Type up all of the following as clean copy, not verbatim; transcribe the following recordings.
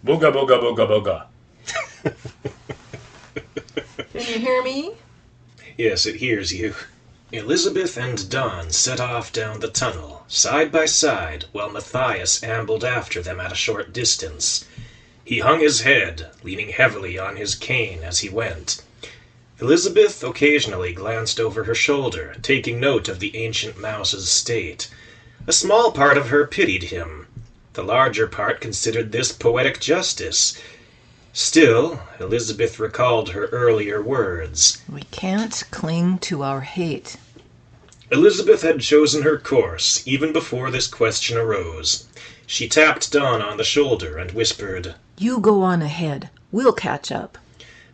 Booga booga booga booga. Can you hear me? Yes, it hears you. Elizabeth and Don set off down the tunnel, side by side, while Matthias ambled after them at a short distance. He hung his head, leaning heavily on his cane as he went. Elizabeth occasionally glanced over her shoulder, taking note of the ancient mouse's state. A small part of her pitied him. The larger part considered this poetic justice. Still, Elizabeth recalled her earlier words. We can't cling to our hate. Elizabeth had chosen her course, even before this question arose. She tapped Don on the shoulder and whispered, You go on ahead. We'll catch up.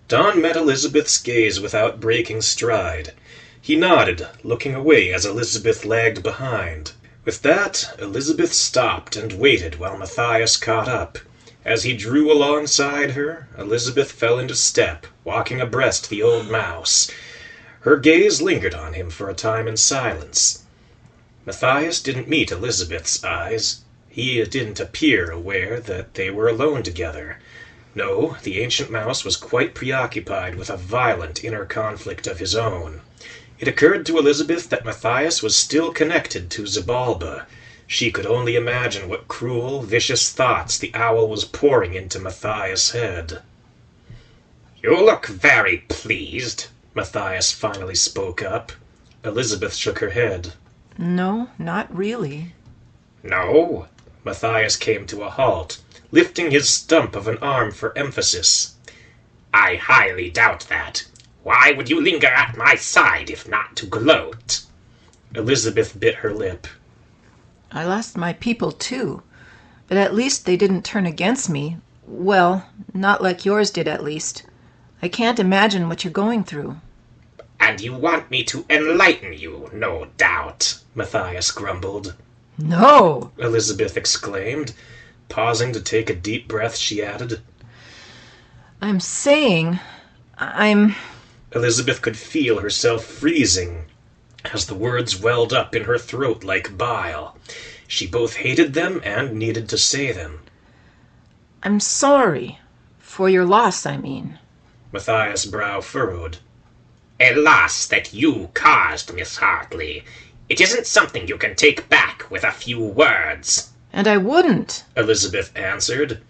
Don met Elizabeth's gaze without breaking stride. He nodded, looking away as Elizabeth lagged behind. With that, Elizabeth stopped and waited while Matthias caught up. As he drew alongside her, Elizabeth fell into step, walking abreast the old mouse. Her gaze lingered on him for a time in silence. Matthias didn't meet Elizabeth's eyes. He didn't appear aware that they were alone together. No, the ancient mouse was quite preoccupied with a violent inner conflict of his own. It occurred to Elizabeth that Matthias was still connected to Xibalba. She could only imagine what cruel, vicious thoughts the owl was pouring into Matthias' head. "You look very pleased," Matthias finally spoke up. Elizabeth shook her head. No, not really. "No?" Matthias came to a halt, lifting his stump of an arm for emphasis. "I highly doubt that. Why would you linger at my side if not to gloat?" Elizabeth bit her lip. I lost my people too, but at least they didn't turn against me. Well, not like yours did at least. I can't imagine what you're going through. "And you want me to enlighten you, no doubt," Matthias grumbled. No! Elizabeth exclaimed. Pausing to take a deep breath, she added, I'm saying... I'm... Elizabeth could feel herself freezing as the words welled up in her throat like bile. She both hated them and needed to say them. I'm sorry. For your loss, I mean. Matthias' brow furrowed. "A loss that you caused, Miss Hartley. It isn't something you can take back with a few words." And I wouldn't. Elizabeth answered.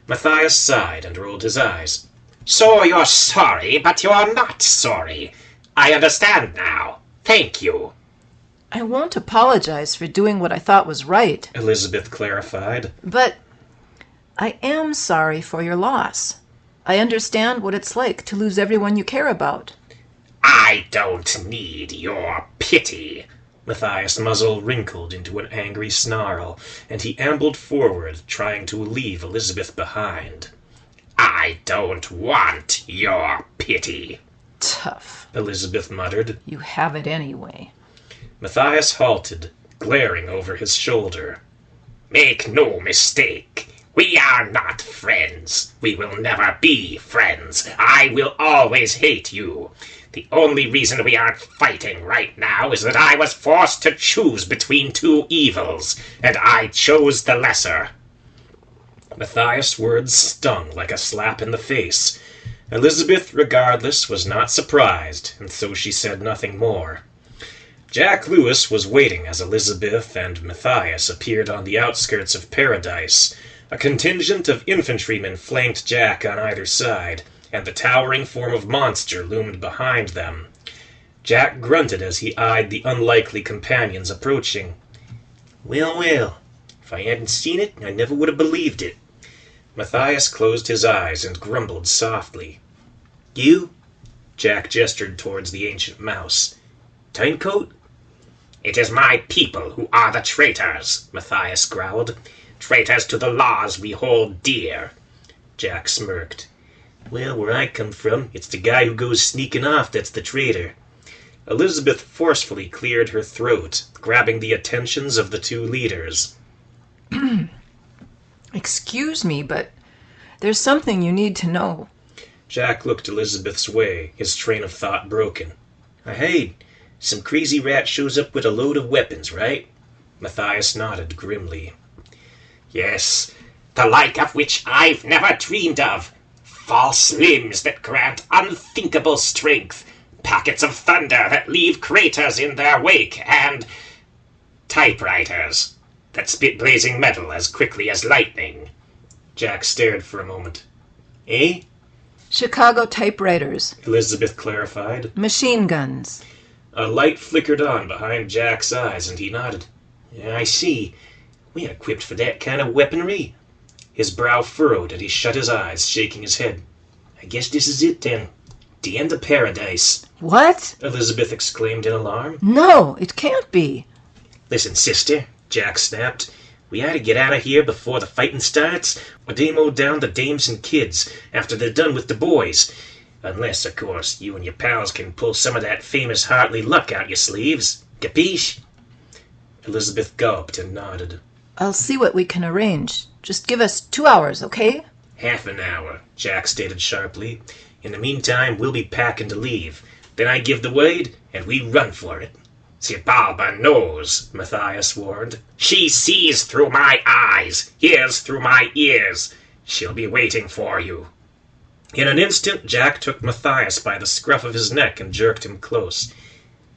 Matthias sighed and rolled his eyes. "So you're sorry, but you're not sorry. I understand now. Thank you." I won't apologize for doing what I thought was right. Elizabeth clarified. But I am sorry for your loss. I understand what it's like to lose everyone you care about. "I don't need your pity." Matthias' muzzle wrinkled into an angry snarl, and he ambled forward, trying to leave Elizabeth behind. "I don't want your pity," Tough. Elizabeth muttered. You have it anyway. Matthias halted, glaring over his shoulder. "Make no mistake. We are not friends. We will never be friends. I will always hate you. The only reason we aren't fighting right now is that I was forced to choose between two evils, and I chose the lesser." Matthias' words stung like a slap in the face. Elizabeth, regardless, was not surprised, and so she said nothing more. Jack Lewis was waiting as Elizabeth and Matthias appeared on the outskirts of Paradise. A contingent of infantrymen flanked Jack on either side, and the towering form of monster loomed behind them. Jack grunted as he eyed the unlikely companions approaching. "Well, well, if I hadn't seen it, I never would have believed it." Matthias closed his eyes and grumbled softly. "You?" Jack gestured towards the ancient mouse. "Timecoat?" "It is my people who are the traitors," Matthias growled. "Traitors to the laws we hold dear." Jack smirked. "Well, where I come from, it's the guy who goes sneaking off that's the traitor." Elizabeth forcefully cleared her throat, grabbing the attentions of the two leaders. Excuse me, but there's something you need to know. Jack looked Elizabeth's way, his train of thought broken. "Hey, some crazy rat shows up with a load of weapons, right?" Matthias nodded grimly. "Yes, the like of which I've never dreamed of. False limbs that grant unthinkable strength, packets of thunder that leave craters in their wake, and typewriters that spit blazing metal as quickly as lightning. Jack stared for a moment. Eh? Chicago typewriters. Elizabeth clarified. Machine guns. A light flickered on behind Jack's eyes, and he nodded. Yeah, I see. We ain't equipped for that kind of weaponry. His brow furrowed, and he shut his eyes, shaking his head. I guess this is it, then. The end of paradise. What? Elizabeth exclaimed in alarm. No, it can't be. Listen, sister, Jack snapped. We ought to get out of here before the fighting starts, or they mow down the dames and kids after they're done with the boys. Unless, of course, you and your pals can pull some of that famous Hartley luck out your sleeves. Capiche? Elizabeth gulped and nodded. I'll see what we can arrange. Just give us 2 hours, okay? Half an hour, Jack stated sharply. In the meantime, we'll be packing to leave. Then I give the word, and we run for it. Zibalba knows, Matthias warned. She sees through my eyes, hears through my ears. She'll be waiting for you. In an instant, Jack took Matthias by the scruff of his neck and jerked him close.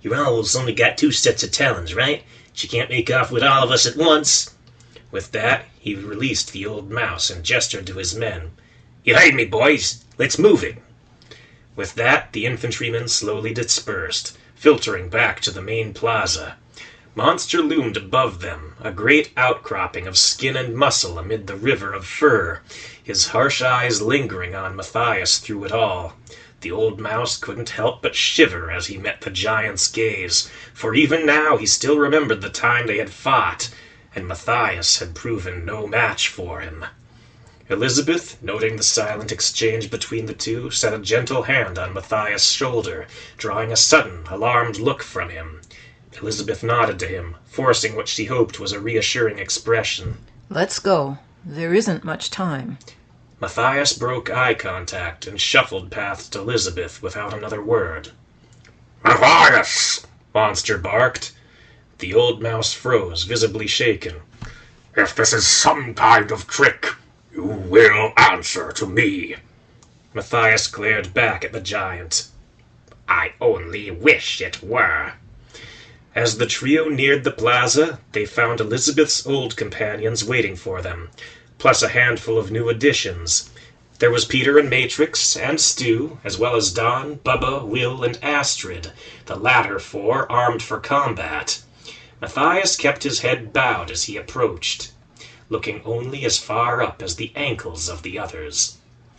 Your owl's only got 2 sets of talons, right? She can't make off with all of us at once. With that, he released the old mouse and gestured to his men. You heard me, boys. Let's move it. With that, the infantrymen slowly dispersed, filtering back to the main plaza. Monster loomed above them, a great outcropping of skin and muscle amid the river of fur, his harsh eyes lingering on Matthias through it all. The old mouse couldn't help but shiver as he met the giant's gaze, for even now he still remembered the time they had fought, and Matthias had proven no match for him. Elizabeth, noting the silent exchange between the two, set a gentle hand on Matthias' shoulder, drawing a sudden, alarmed look from him. Elizabeth nodded to him, forcing what she hoped was a reassuring expression. Let's go. There isn't much time. Matthias broke eye contact and shuffled past Elizabeth without another word. Matthias! Monster barked. The old mouse froze, visibly shaken. If this is some kind of trick, you will answer to me. Matthias glared back at the giant. I only wish it were. As the trio neared the plaza, they found Elizabeth's old companions waiting for them, plus a handful of new additions. There was Peter and Matrix and Stu, as well as Don, Bubba, Will, and Astrid, the latter 4 armed for combat. Matthias kept his head bowed as he approached, looking only as far up as the ankles of the others.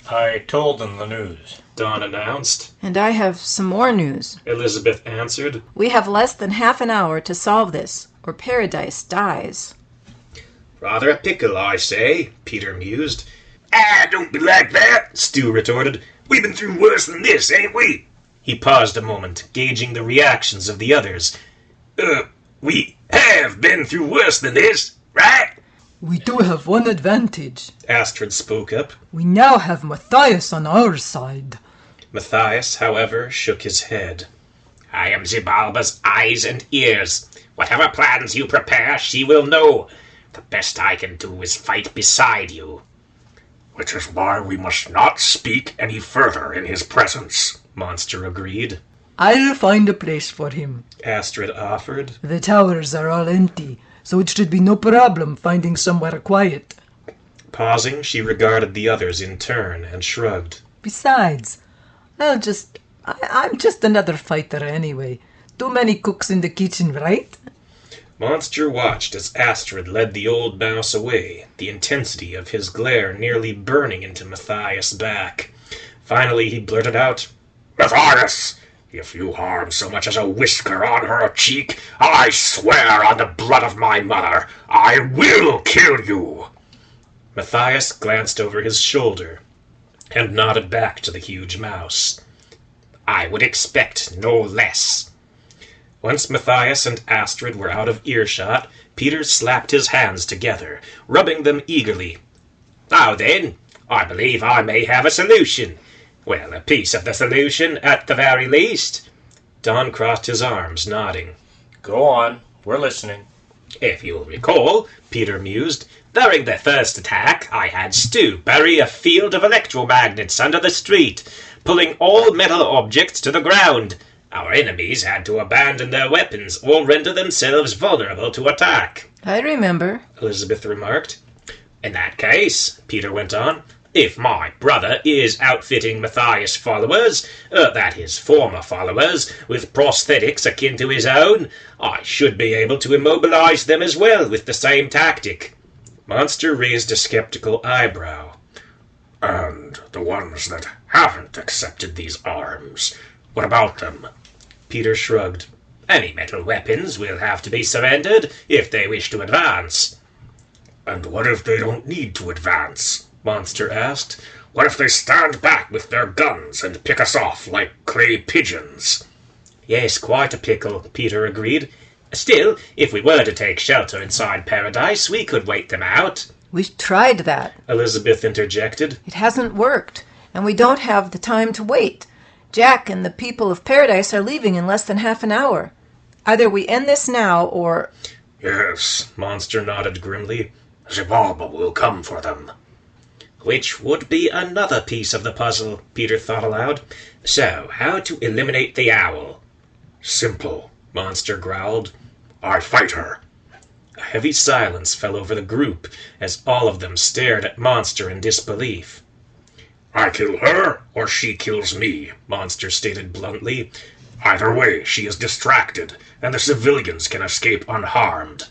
I told them the news, Don announced. And I have some more news. Elizabeth answered. We have less than half an hour to solve this, or Paradise dies. Rather a pickle, I say, Peter mused. Ah, don't be like that, Stu retorted. We've been through worse than this, ain't we? He paused a moment, gauging the reactions of the others. We have been through worse than this, right? We do have one advantage. Astrid spoke up. We now have Matthias on our side. Matthias, however, shook his head. I am Zibalba's eyes and ears. Whatever plans you prepare, she will know. The best I can do is fight beside you. Which is why we must not speak any further in his presence, Monster agreed. I'll find a place for him. Astrid offered. The towers are all empty, so it should be no problem finding somewhere quiet. Pausing, she regarded the others in turn and shrugged. Besides, I'm just another fighter anyway. Too many cooks in the kitchen, right? Monster watched as Astrid led the old mouse away, the intensity of his glare nearly burning into Matthias' back. Finally he blurted out, Matthias! If you harm so much as a whisker on her cheek, I swear on the blood of my mother, I will kill you! Matthias glanced over his shoulder and nodded back to the huge mouse. I would expect no less. Once Matthias and Astrid were out of earshot, Peter slapped his hands together, rubbing them eagerly. Now then, I believe I may have a solution. Well, a piece of the solution, at the very least. Don crossed his arms, nodding. Go on. We're listening. If you'll recall, Peter mused, during the first attack, I had Stu bury a field of electromagnets under the street, pulling all metal objects to the ground. Our enemies had to abandon their weapons or render themselves vulnerable to attack. I remember, Elizabeth remarked. In that case, Peter went on, if my brother is outfitting Matthias' followers, that is, former followers, with prosthetics akin to his own, I should be able to immobilize them as well with the same tactic. Monster raised a skeptical eyebrow. And the ones that haven't accepted these arms, what about them? Peter shrugged. Any metal weapons will have to be surrendered if they wish to advance. And what if they don't need to advance? Monster asked. What if they stand back with their guns and pick us off like clay pigeons? Yes, quite a pickle, Peter agreed. Still, if we were to take shelter inside Paradise, we could wait them out. We tried that. Elizabeth interjected. It hasn't worked, and we don't have the time to wait. Jack and the people of Paradise are leaving in less than half an hour. Either we end this now, or... Yes, Monster nodded grimly. Xibalba will come for them. Which would be another piece of the puzzle, Peter thought aloud. So, how to eliminate the owl? Simple, Monster growled. I fight her. A heavy silence fell over the group as all of them stared at Monster in disbelief. I kill her, or she kills me, Monster stated bluntly. Either way, she is distracted, and the civilians can escape unharmed.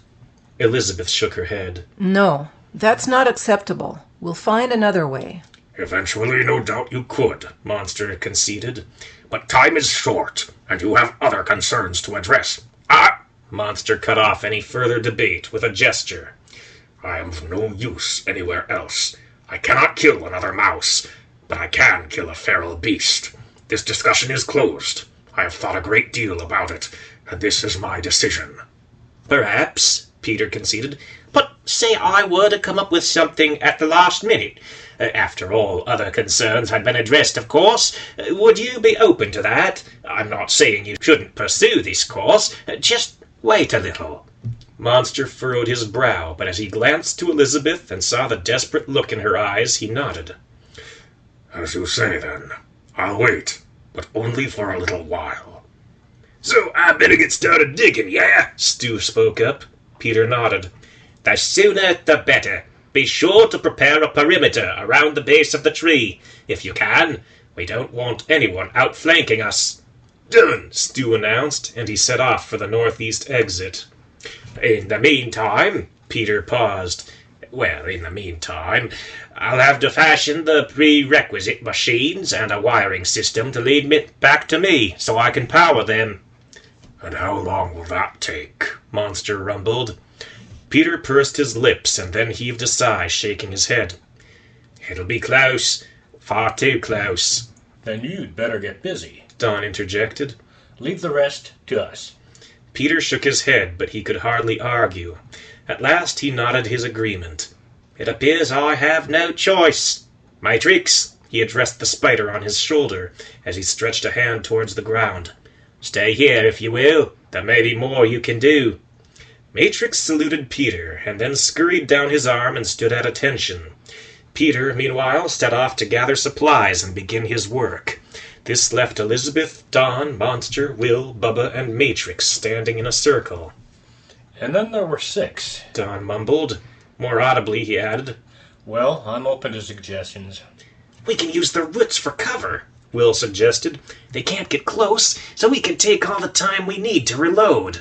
Elizabeth shook her head. No, that's not acceptable. We'll find another way. Eventually, no doubt you could, Monster conceded. But time is short, and you have other concerns to address. Monster cut off any further debate with a gesture. I am of no use anywhere else. I cannot kill another mouse, but I can kill a feral beast. This discussion is closed. I have thought a great deal about it, and this is my decision. Perhaps, Peter conceded, but say I were to come up with something at the last minute. After all other concerns had been addressed, of course. Would you be open to that? I'm not saying you shouldn't pursue this course. Just wait a little. Monster furrowed his brow, but as he glanced to Elizabeth and saw the desperate look in her eyes, he nodded. As you say, then. I'll wait, but only for a little while. So I better get started digging, yeah? Stu spoke up. Peter nodded. The sooner the better. Be sure to prepare a perimeter around the base of the tree, if you can. We don't want anyone outflanking us. Done, Stu announced, and he set off for the northeast exit. In the meantime, Peter paused. Well, in the meantime, I'll have to fashion the prerequisite machines and a wiring system to lead me back to me, so I can power them. And how long will that take? Monster rumbled. Peter pursed his lips and then heaved a sigh, shaking his head. It'll be close. Far too close. Then you'd better get busy, Don interjected. Leave the rest to us. Peter shook his head, but he could hardly argue. At last he nodded his agreement. It appears I have no choice. Matrix, he addressed the spider on his shoulder as he stretched a hand towards the ground. Stay here, if you will. There may be more you can do. Matrix saluted Peter, and then scurried down his arm and stood at attention. Peter, meanwhile, set off to gather supplies and begin his work. This left Elizabeth, Don, Monster, Will, Bubba, and Matrix standing in a circle. And then there were 6. Don mumbled. More audibly, he added, Well, I'm open to suggestions. We can use the roots for cover, Will suggested. They can't get close, so we can take all the time we need to reload.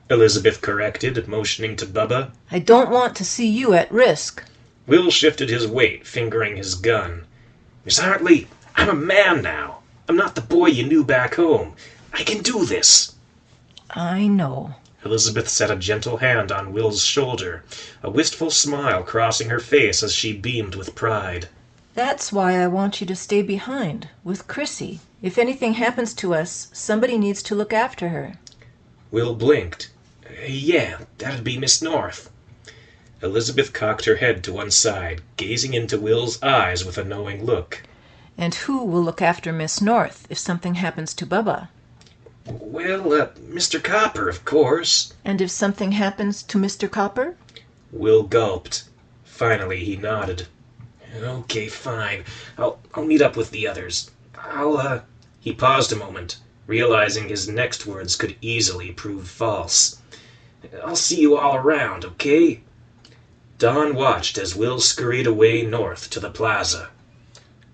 Elizabeth corrected, motioning to Bubba. I don't want to see you at risk. Will shifted his weight, fingering his gun. Miss Hartley, I'm a man now. I'm not the boy you knew back home. I can do this. I know. Elizabeth set a gentle hand on Will's shoulder, a wistful smile crossing her face as she beamed with pride. That's why I want you to stay behind, with Chrissy. If anything happens to us, somebody needs to look after her. Will blinked. Yeah, that'd be Miss North. Elizabeth cocked her head to one side, gazing into Will's eyes with a knowing look. And who will look after Miss North if something happens to Bubba? Well, Mr. Copper, of course. And if something happens to Mr. Copper? Will gulped. Finally, he nodded. Okay, fine. I'll meet up with the others. He paused a moment, realizing his next words could easily prove false. I'll see you all around, okay? Don watched as Will scurried away north to the plaza.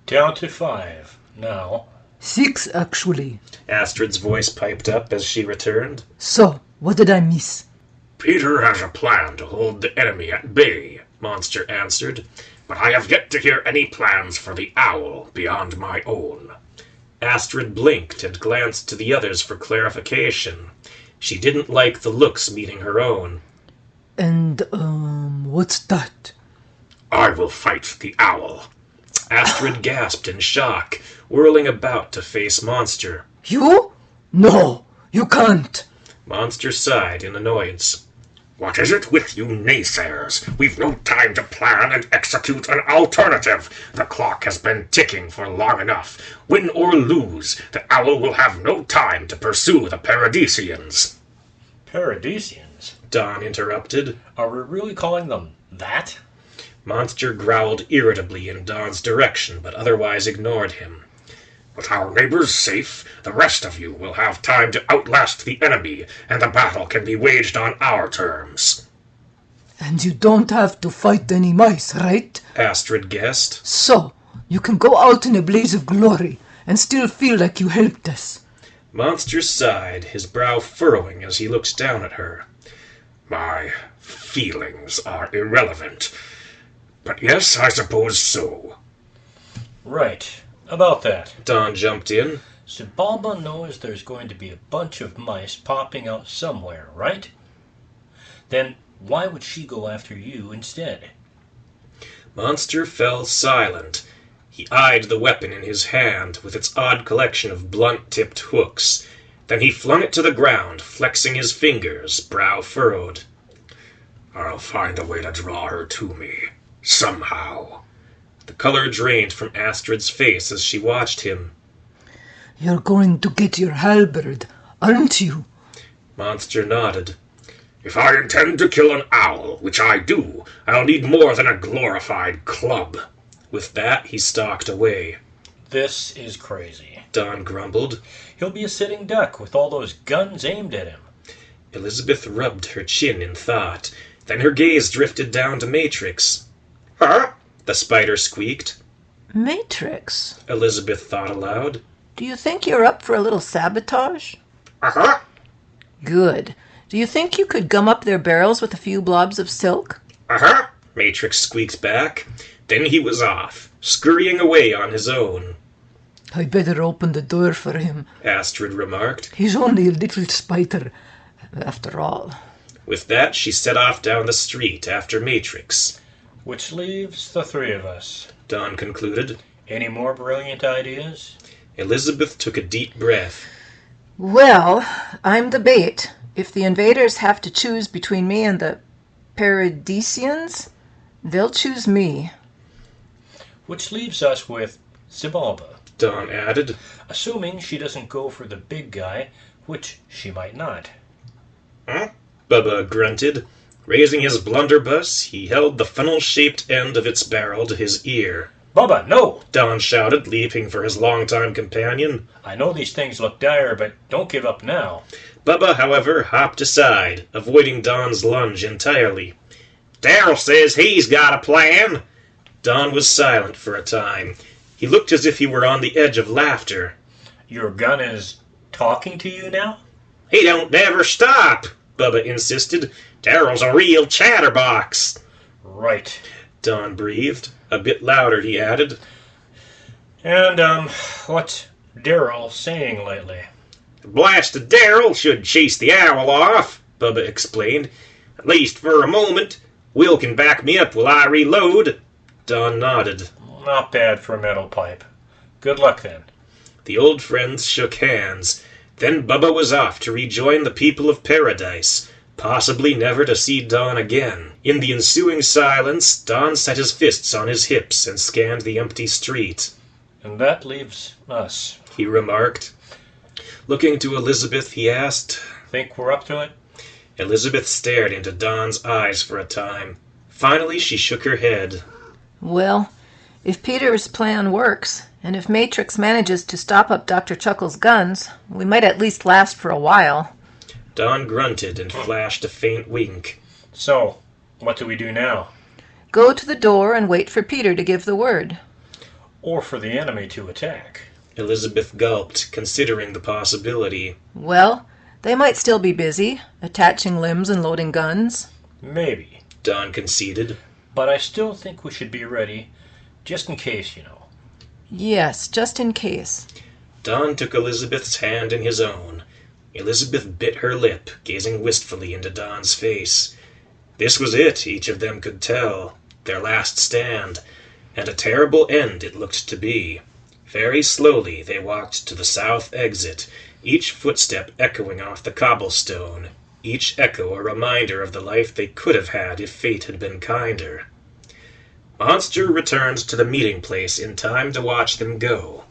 Down to 5 now. 6, actually. Astrid's voice piped up as she returned. So, what did I miss? Peter has a plan to hold the enemy at bay, Monster answered, but I have yet to hear any plans for the owl beyond my own. Astrid blinked and glanced to the others for clarification. She didn't like the looks meeting her own. And, what's that? I will fight the owl. Astrid gasped in shock, whirling about to face Monster. You? No, you can't. Monster sighed in annoyance. What is it with you naysayers? We've no time to plan and execute an alternative. The clock has been ticking for long enough. Win or lose, the owl will have no time to pursue the Paradisians. Paradisians? Don interrupted. Are we really calling them that? Monster growled irritably in Don's direction, but otherwise ignored him. With our neighbors safe, the rest of you will have time to outlast the enemy, and the battle can be waged on our terms. And you don't have to fight any mice, right? Astrid guessed. So, you can go out in a blaze of glory and still feel like you helped us. Monster sighed, his brow furrowing as he looked down at her. My feelings are irrelevant. But yes, I suppose so. Right. About that. Don jumped in. Xibalba knows there's going to be a bunch of mice popping out somewhere, right? Then why would she go after you instead? Monster fell silent. He eyed the weapon in his hand with its odd collection of blunt-tipped hooks. Then he flung it to the ground, flexing his fingers, brow furrowed. I'll find a way to draw her to me. Somehow. The color drained from Astrid's face as she watched him. You're going to get your halberd, aren't you? Monster nodded. If I intend to kill an owl, which I do, I'll need more than a glorified club. With that, he stalked away. This is crazy. Don grumbled. He'll be a sitting duck with all those guns aimed at him. Elizabeth rubbed her chin in thought. Then her gaze drifted down to Matrix. Huh? The spider squeaked. Matrix? Elizabeth thought aloud. Do you think you're up for a little sabotage? Uh-huh. Good. Do you think you could gum up their barrels with a few blobs of silk? Uh-huh. Matrix squeaked back. Then he was off, scurrying away on his own. I better open the door for him. Astrid remarked. He's only a little spider, after all. With that, she set off down the street after Matrix. Which leaves the 3 of us. Don concluded. Any more brilliant ideas? Elizabeth took a deep breath. Well, I'm the bait. If the invaders have to choose between me and the Paradisians, they'll choose me. Which leaves us with Xibalba. Don added. Assuming she doesn't go for the big guy, which she might not. Huh? Bubba grunted. Raising his blunderbuss, he held the funnel-shaped end of its barrel to his ear. Bubba, no! Don shouted, leaping for his longtime companion. I know these things look dire, but don't give up now. Bubba, however, hopped aside, avoiding Don's lunge entirely. Daryl says he's got a plan. Don was silent for a time. He looked as if he were on the edge of laughter. Your gun is talking to you now? He don't never stop, Bubba insisted. Daryl's a real chatterbox. Right. Don breathed. A bit louder, he added. And, what's Daryl saying lately? Blasted Daryl should chase the owl off, Bubba explained. At least for a moment. Will can back me up while I reload. Don nodded. Not bad for a metal pipe. Good luck, then. The old friends shook hands. Then Bubba was off to rejoin the people of Paradise, possibly never to see Don again. In the ensuing silence, Don set his fists on his hips and scanned the empty street. And that leaves us, he remarked. Looking to Elizabeth, he asked. Think we're up to it? Elizabeth stared into Don's eyes for a time. Finally, she shook her head. Well, if Peter's plan works, and if Matrix manages to stop up Dr. Chuckles' guns, we might at least last for a while. Don grunted and flashed a faint wink. So, what do we do now? Go to the door and wait for Peter to give the word. Or for the enemy to attack. Elizabeth gulped, considering the possibility. Well, they might still be busy, attaching limbs and loading guns. Maybe, Don conceded. but I still think we should be ready, just in case, you know. Yes, just in case. Don took Elizabeth's hand in his own. Elizabeth bit her lip, gazing wistfully into Don's face. This was it, each of them could tell. Their last stand. And a terrible end it looked to be. Very slowly they walked to the south exit, each footstep echoing off the cobblestone, each echo a reminder of the life they could have had if fate had been kinder. Monster returned to the meeting place in time to watch them go.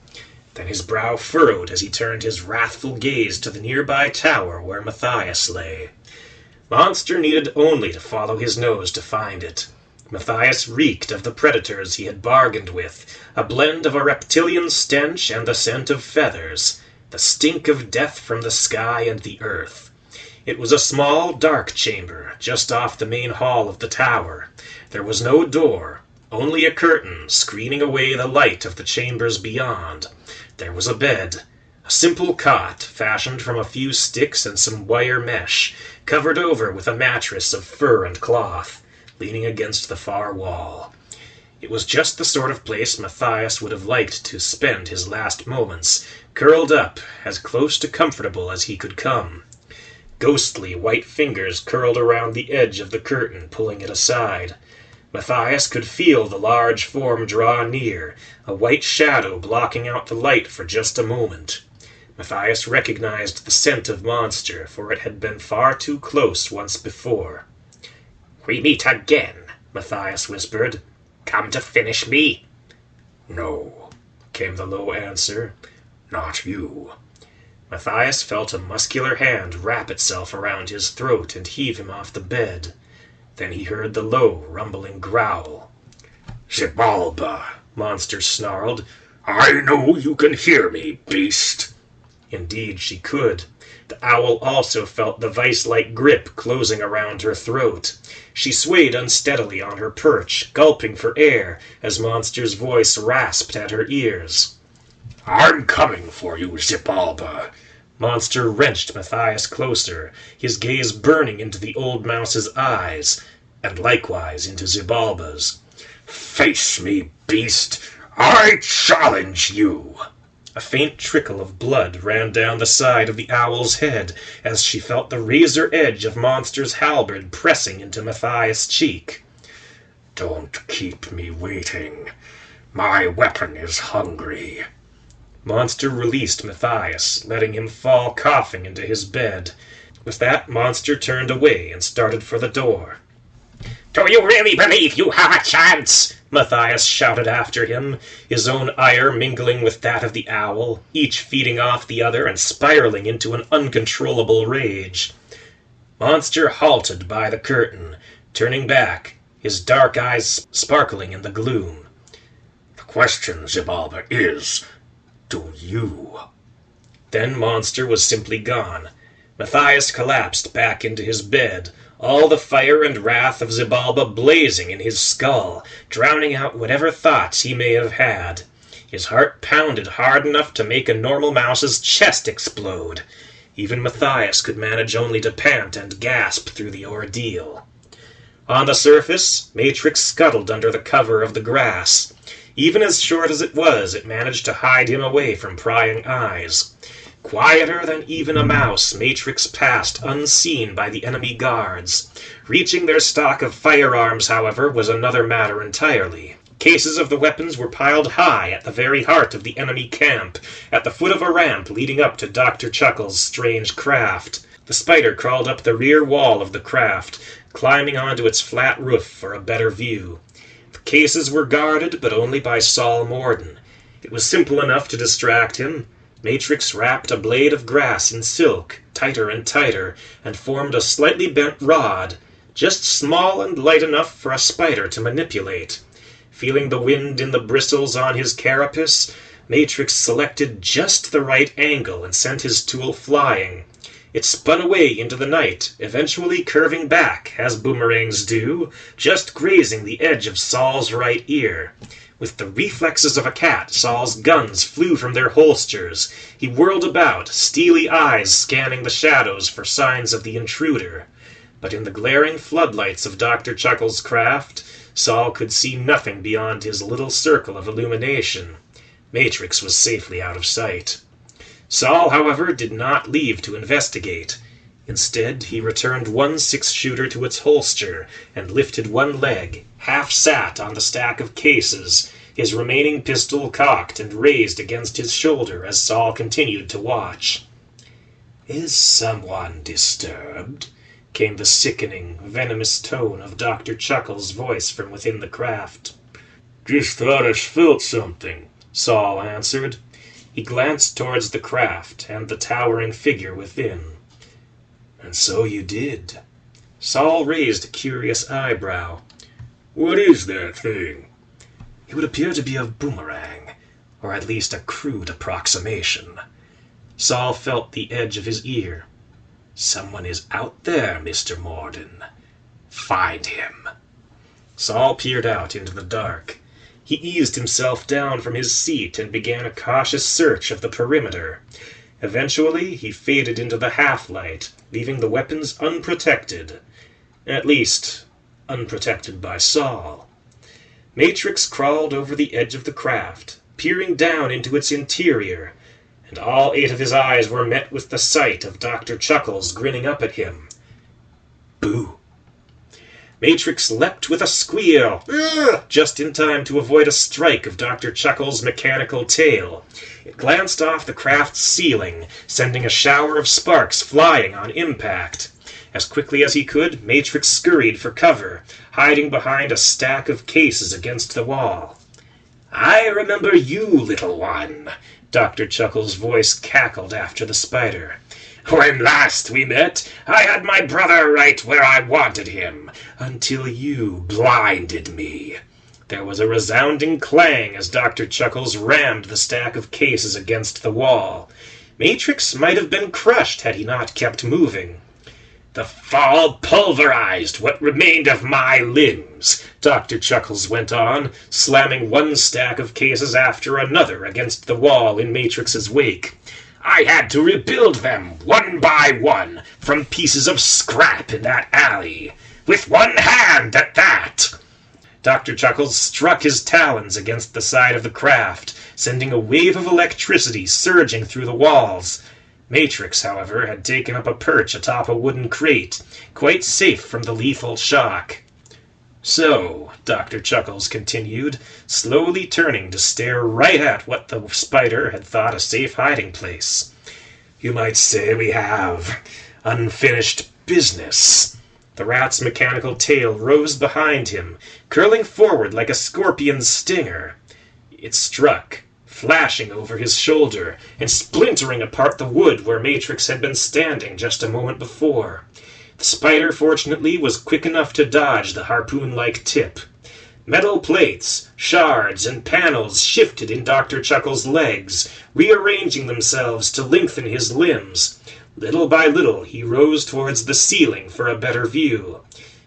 Then his brow furrowed as he turned his wrathful gaze to the nearby tower where Matthias lay. Monster needed only to follow his nose to find it. Matthias reeked of the predators he had bargained with, a blend of a reptilian stench and the scent of feathers, the stink of death from the sky and the earth. It was a small, dark chamber, just off the main hall of the tower. There was no door, only a curtain screening away the light of the chambers beyond. There was a bed, a simple cot fashioned from a few sticks and some wire mesh, covered over with a mattress of fur and cloth, leaning against the far wall. It was just the sort of place Matthias would have liked to spend his last moments, curled up, as close to comfortable as he could come. Ghostly white fingers curled around the edge of the curtain, pulling it aside. Matthias could feel the large form draw near, a white shadow blocking out the light for just a moment. Matthias recognized the scent of Monster, for it had been far too close once before. "We meet again," Matthias whispered. "Come to finish me?" "No," came the low answer. "Not you." Matthias felt a muscular hand wrap itself around his throat and heave him off the bed. Then he heard the low, rumbling growl. "Xibalba," Monster snarled. "I know you can hear me, beast." Indeed she could. The owl also felt the vice-like grip closing around her throat. She swayed unsteadily on her perch, gulping for air, as Monster's voice rasped at her ears. "I'm coming for you, Xibalba." Monster wrenched Matthias closer, his gaze burning into the old mouse's eyes, and likewise into Xibalba's. "Face me, beast. I challenge you." A faint trickle of blood ran down the side of the owl's head as she felt the razor edge of Monster's halberd pressing into Matthias' cheek. "Don't keep me waiting. My weapon is hungry." Monster released Matthias, letting him fall coughing into his bed. With that, Monster turned away and started for the door. "Do you really believe you have a chance?" Matthias shouted after him, his own ire mingling with that of the owl, each feeding off the other and spiraling into an uncontrollable rage. Monster halted by the curtain, turning back, his dark eyes sparkling in the gloom. "The question, Xibalba, is, do you?" Then Monster was simply gone. Matthias collapsed back into his bed, all the fire and wrath of Xibalba blazing in his skull, drowning out whatever thoughts he may have had. His heart pounded hard enough to make a normal mouse's chest explode. Even Matthias could manage only to pant and gasp through the ordeal. On the surface, Matrix scuttled under the cover of the grass. Even as short as it was, it managed to hide him away from prying eyes. Quieter than even a mouse, Matrix passed unseen by the enemy guards. Reaching their stock of firearms, however, was another matter entirely. Cases of the weapons were piled high at the very heart of the enemy camp, at the foot of a ramp leading up to Dr. Chuckles' strange craft. The spider crawled up the rear wall of the craft, climbing onto its flat roof for a better view. The cases were guarded, but only by Saul Morden. It was simple enough to distract him. Matrix wrapped a blade of grass in silk, tighter and tighter, and formed a slightly bent rod, just small and light enough for a spider to manipulate. Feeling the wind in the bristles on his carapace, Matrix selected just the right angle and sent his tool flying. It spun away into the night, eventually curving back, as boomerangs do, just grazing the edge of Saul's right ear. With the reflexes of a cat, Saul's guns flew from their holsters. He whirled about, steely eyes scanning the shadows for signs of the intruder. But in the glaring floodlights of Dr. Chuckles' craft, Saul could see nothing beyond his little circle of illumination. Matrix was safely out of sight. Saul, however, did not leave to investigate. Instead, he returned one 6-shooter to its holster and lifted one leg, half sat on the stack of cases, his remaining pistol cocked and raised against his shoulder as Saul continued to watch. "Is someone disturbed?" came the sickening, venomous tone of Dr. Chuckles' voice from within the craft. Just thought I felt something, Saul answered. He glanced towards the craft and the towering figure within. And so you did. Saul raised a curious eyebrow. What is that thing? It would appear to be a boomerang, or at least a crude approximation. Saul felt the edge of his ear. Someone is out there, Mr. Morden. Find him. Saul peered out into the dark. He eased himself down from his seat and began a cautious search of the perimeter. Eventually, he faded into the half-light, leaving the weapons unprotected. At least, unprotected by Saul. Matrix crawled over the edge of the craft, peering down into its interior, and all 8 of his eyes were met with the sight of Dr. Chuckles grinning up at him. Boo! Matrix leapt with a squeal, just in time to avoid a strike of Dr. Chuckles' mechanical tail. It glanced off the craft's ceiling, sending a shower of sparks flying on impact. As quickly as he could, Matrix scurried for cover, hiding behind a stack of cases against the wall. "I remember you, little one," Dr. Chuckles' voice cackled after the spider. "When last we met, I had my brother right where I wanted him, until you blinded me." There was a resounding clang as Dr. Chuckles rammed the stack of cases against the wall. Matrix might have been crushed had he not kept moving. "The fall pulverized what remained of my limbs," Dr. Chuckles went on, slamming one stack of cases after another against the wall in Matrix's wake. "I had to rebuild them one by one from pieces of scrap in that alley. With one hand at that." Dr. Chuckles struck his talons against the side of the craft, sending a wave of electricity surging through the walls. Matrix, however, had taken up a perch atop a wooden crate, quite safe from the lethal shock. "So," Dr. Chuckles continued, slowly turning to stare right at what the spider had thought a safe hiding place, "you might say we have unfinished business." The rat's mechanical tail rose behind him, curling forward like a scorpion's stinger. It struck, flashing over his shoulder and splintering apart the wood where Matrix had been standing just a moment before. The spider, fortunately, was quick enough to dodge the harpoon-like tip. Metal plates, shards, and panels shifted in Dr. Chuckles' legs, rearranging themselves to lengthen his limbs. Little by little, he rose towards the ceiling for a better view.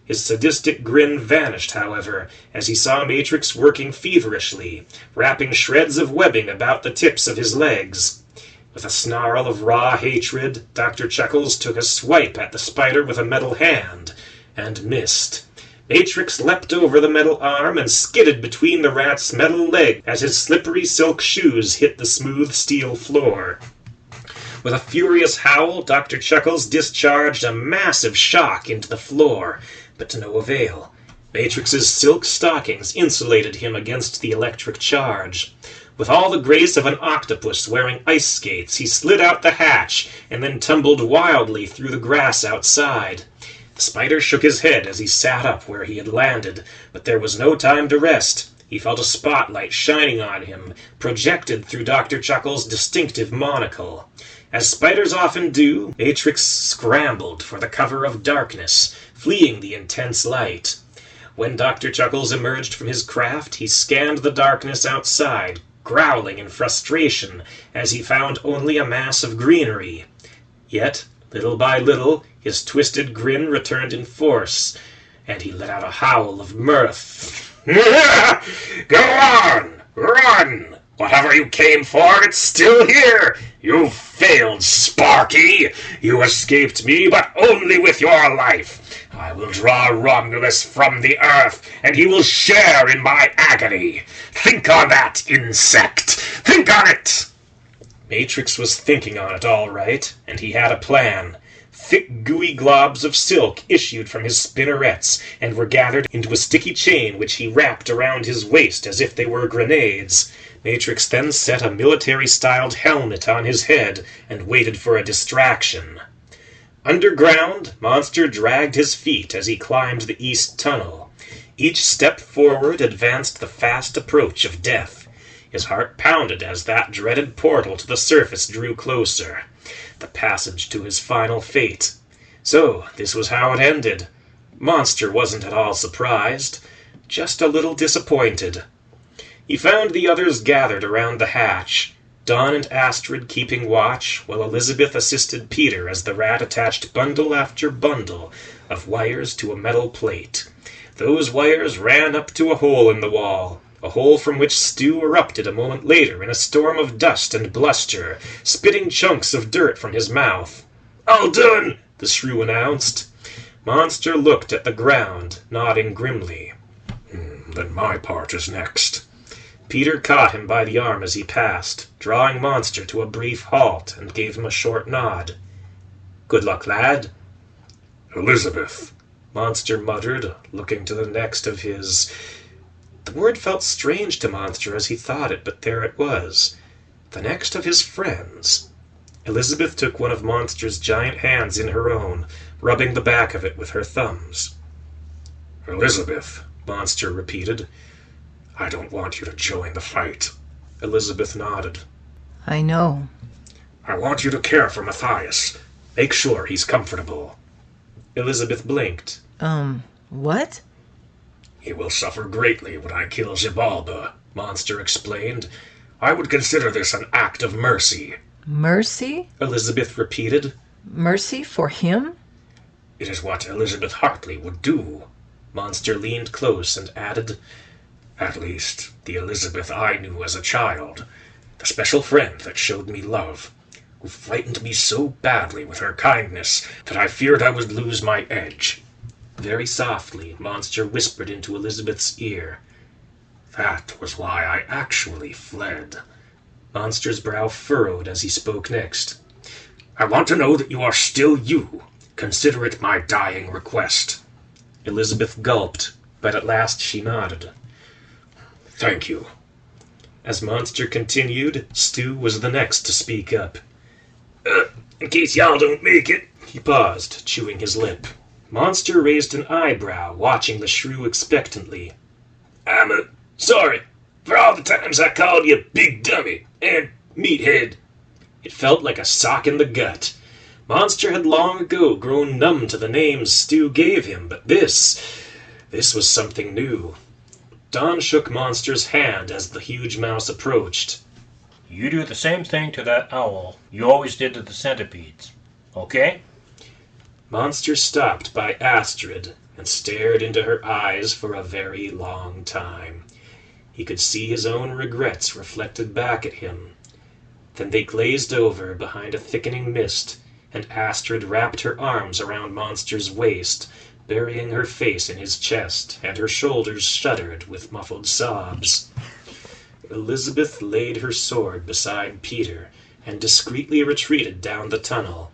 His sadistic grin vanished, however, as he saw Matrix working feverishly, wrapping shreds of webbing about the tips of his legs. With a snarl of raw hatred, Dr. Chuckles took a swipe at the spider with a metal hand, and missed. Matrix leapt over the metal arm and skidded between the rat's metal leg as his slippery silk shoes hit the smooth steel floor. With a furious howl, Dr. Chuckles discharged a massive shock into the floor, but to no avail. Matrix's silk stockings insulated him against the electric charge. With all the grace of an octopus wearing ice skates, he slid out the hatch and then tumbled wildly through the grass outside. The spider shook his head as he sat up where he had landed, but there was no time to rest. He felt a spotlight shining on him, projected through Dr. Chuckles' distinctive monocle. As spiders often do, Matrix scrambled for the cover of darkness, fleeing the intense light. When Dr. Chuckles emerged from his craft, he scanned the darkness outside, growling in frustration as he found only a mass of greenery. Yet, little by little, his twisted grin returned in force, and he let out a howl of mirth. Go on! Run! Whatever you came for, it's still here! You failed, Sparky! You escaped me, but only with your life! I will draw Romulus from the earth, and he will share in my agony! Think on that, insect! Think on it! Matrix was thinking on it all right, and he had a plan. Thick, gooey globs of silk issued from his spinnerets and were gathered into a sticky chain which he wrapped around his waist as if they were grenades. Matrix then set a military-styled helmet on his head and waited for a distraction. Underground, Monster dragged his feet as he climbed the east tunnel. Each step forward advanced the fast approach of death. His heart pounded as that dreaded portal to the surface drew closer. The passage to his final fate. So, this was how it ended. Monster wasn't at all surprised, just a little disappointed. He found the others gathered around the hatch, Dawn and Astrid keeping watch, while Elizabeth assisted Peter as the rat attached bundle after bundle of wires to a metal plate. Those wires ran up to a hole in the wall, a hole from which Stu erupted a moment later in a storm of dust and bluster, spitting chunks of dirt from his mouth. "All done," the shrew announced. Monster looked at the ground, nodding grimly. Then my part is next. Peter caught him by the arm as he passed, drawing Monster to a brief halt, and gave him a short nod. "Good luck, lad." Elizabeth, Monster muttered, looking to the next of his... The word felt strange to Monster as he thought it, but there it was. The next of his friends. Elizabeth took one of Monster's giant hands in her own, rubbing the back of it with her thumbs. Elizabeth, Monster repeated. I don't want you to join the fight. Elizabeth nodded. I know. I want you to care for Matthias. Make sure he's comfortable. Elizabeth blinked. What? He will suffer greatly when I kill Xibalba, Monster explained. I would consider this an act of mercy. Mercy? Elizabeth repeated. Mercy for him? It is what Elizabeth Hartley would do. Monster leaned close and added, At least, the Elizabeth I knew as a child. The special friend that showed me love, who frightened me so badly with her kindness that I feared I would lose my edge. Very softly, Monster whispered into Elizabeth's ear. That was why I actually fled. Monster's brow furrowed as he spoke next. I want to know that you are still you. Consider it my dying request. Elizabeth gulped, but at last she nodded. Thank you. As Monster continued, Stu was the next to speak up. In case y'all don't make it. He paused, chewing his lip. Monster raised an eyebrow, watching the shrew expectantly. I'm sorry for all the times I called you big dummy and meathead. It felt like a sock in the gut. Monster had long ago grown numb to the names Stu gave him, but this was something new. Dawn shook Monster's hand as the huge mouse approached. You do the same thing to that owl you always did to the centipedes, okay? Monster stopped by Astrid and stared into her eyes for a very long time. He could see his own regrets reflected back at him. Then they glazed over behind a thickening mist, and Astrid wrapped her arms around Monster's waist, burying her face in his chest, and her shoulders shuddered with muffled sobs. Elizabeth laid her sword beside Peter and discreetly retreated down the tunnel.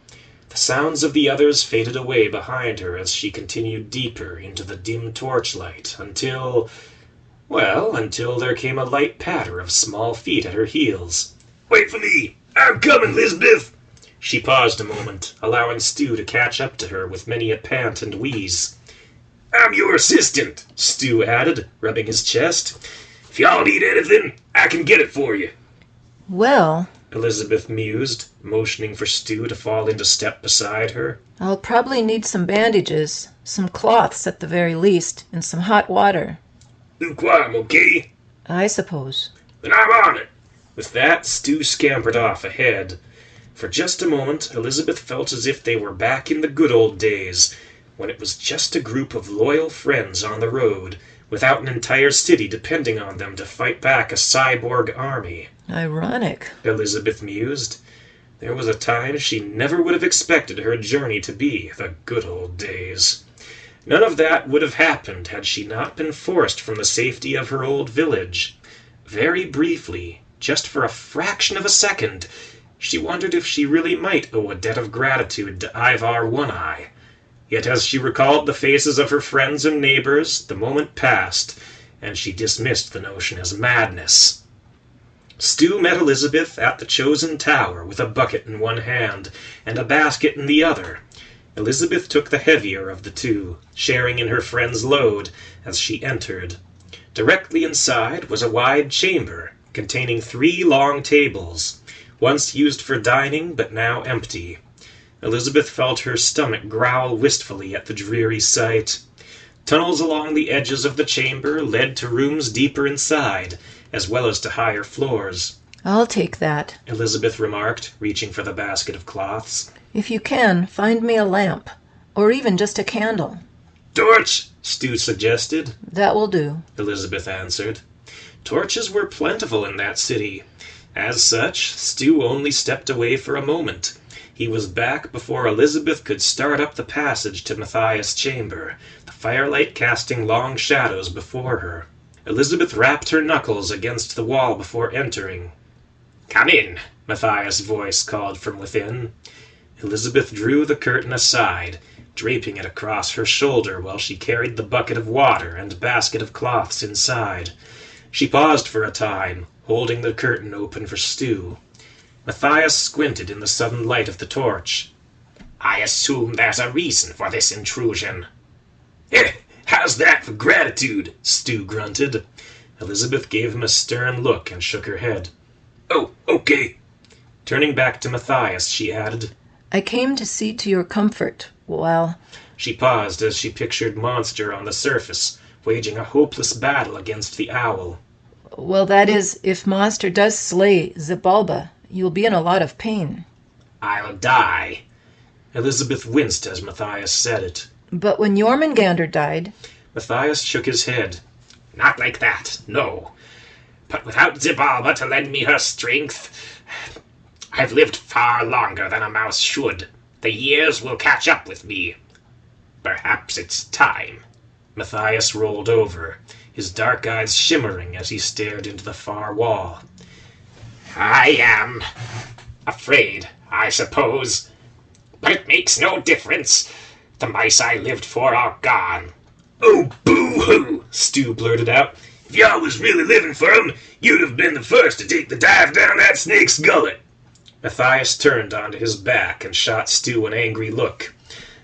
The sounds of the others faded away behind her as she continued deeper into the dim torchlight until there came a light patter of small feet at her heels. Wait for me! I'm coming, Elizabeth! She paused a moment, allowing Stu to catch up to her with many a pant and wheeze. I'm your assistant, Stu added, rubbing his chest. If y'all need anything, I can get it for you. Well, Elizabeth mused, motioning for Stu to fall into step beside her. I'll probably need some bandages, some cloths at the very least, and some hot water. Lukewarm, okay? I suppose. Then I'm on it. With that, Stu scampered off ahead. For just a moment, Elizabeth felt as if they were back in the good old days, when it was just a group of loyal friends on the road, without an entire city depending on them to fight back a cyborg army. Ironic. Elizabeth mused. There was a time she never would have expected her journey to be the good old days. None of that would have happened had she not been forced from the safety of her old village. Very briefly, just for a fraction of a second, she wondered if she really might owe a debt of gratitude to Ivar One-Eye. Yet as she recalled the faces of her friends and neighbors, the moment passed, and she dismissed the notion as madness. Stu met Elizabeth at the chosen tower with a bucket in one hand and a basket in the other. Elizabeth took the heavier of the two, sharing in her friend's load as she entered. Directly inside was a wide chamber containing 3 long tables, once used for dining but now empty. Elizabeth felt her stomach growl wistfully at the dreary sight. Tunnels along the edges of the chamber led to rooms deeper inside, as well as to higher floors. I'll take that. Elizabeth remarked, reaching for the basket of cloths. If you can, find me a lamp, or even just a candle. Torch! Stu suggested. That will do. Elizabeth answered. Torches were plentiful in that city. As such, Stu only stepped away for a moment. He was back before Elizabeth could start up the passage to Matthias' chamber, the firelight casting long shadows before her. Elizabeth rapped her knuckles against the wall before entering. Come in, Matthias' voice called from within. Elizabeth drew the curtain aside, draping it across her shoulder while she carried the bucket of water and basket of cloths inside. She paused for a time, holding the curtain open for Stu. Matthias squinted in the sudden light of the torch. I assume there's a reason for this intrusion. How's that for gratitude? Stu grunted. Elizabeth gave him a stern look and shook her head. Oh, okay. Turning back to Matthias, she added, I came to see to your comfort. Well, she paused as she pictured Monster on the surface, waging a hopeless battle against the owl. Well, that is, if Monster does slay Xibalba, you'll be in a lot of pain. I'll die. Elizabeth winced as Matthias said it. But when Jormungandr died... Matthias shook his head. Not like that, no. But without Xibalba to lend me her strength, I've lived far longer than a mouse should. The years will catch up with me. Perhaps it's time. Matthias rolled over, his dark eyes shimmering as he stared into the far wall. I am afraid, I suppose. But it makes no difference. The mice I lived for are gone. Oh, boo-hoo, Stu blurted out. If y'all was really living for 'em, you'd have been the first to take the dive down that snake's gullet. Matthias turned onto his back and shot Stu an angry look.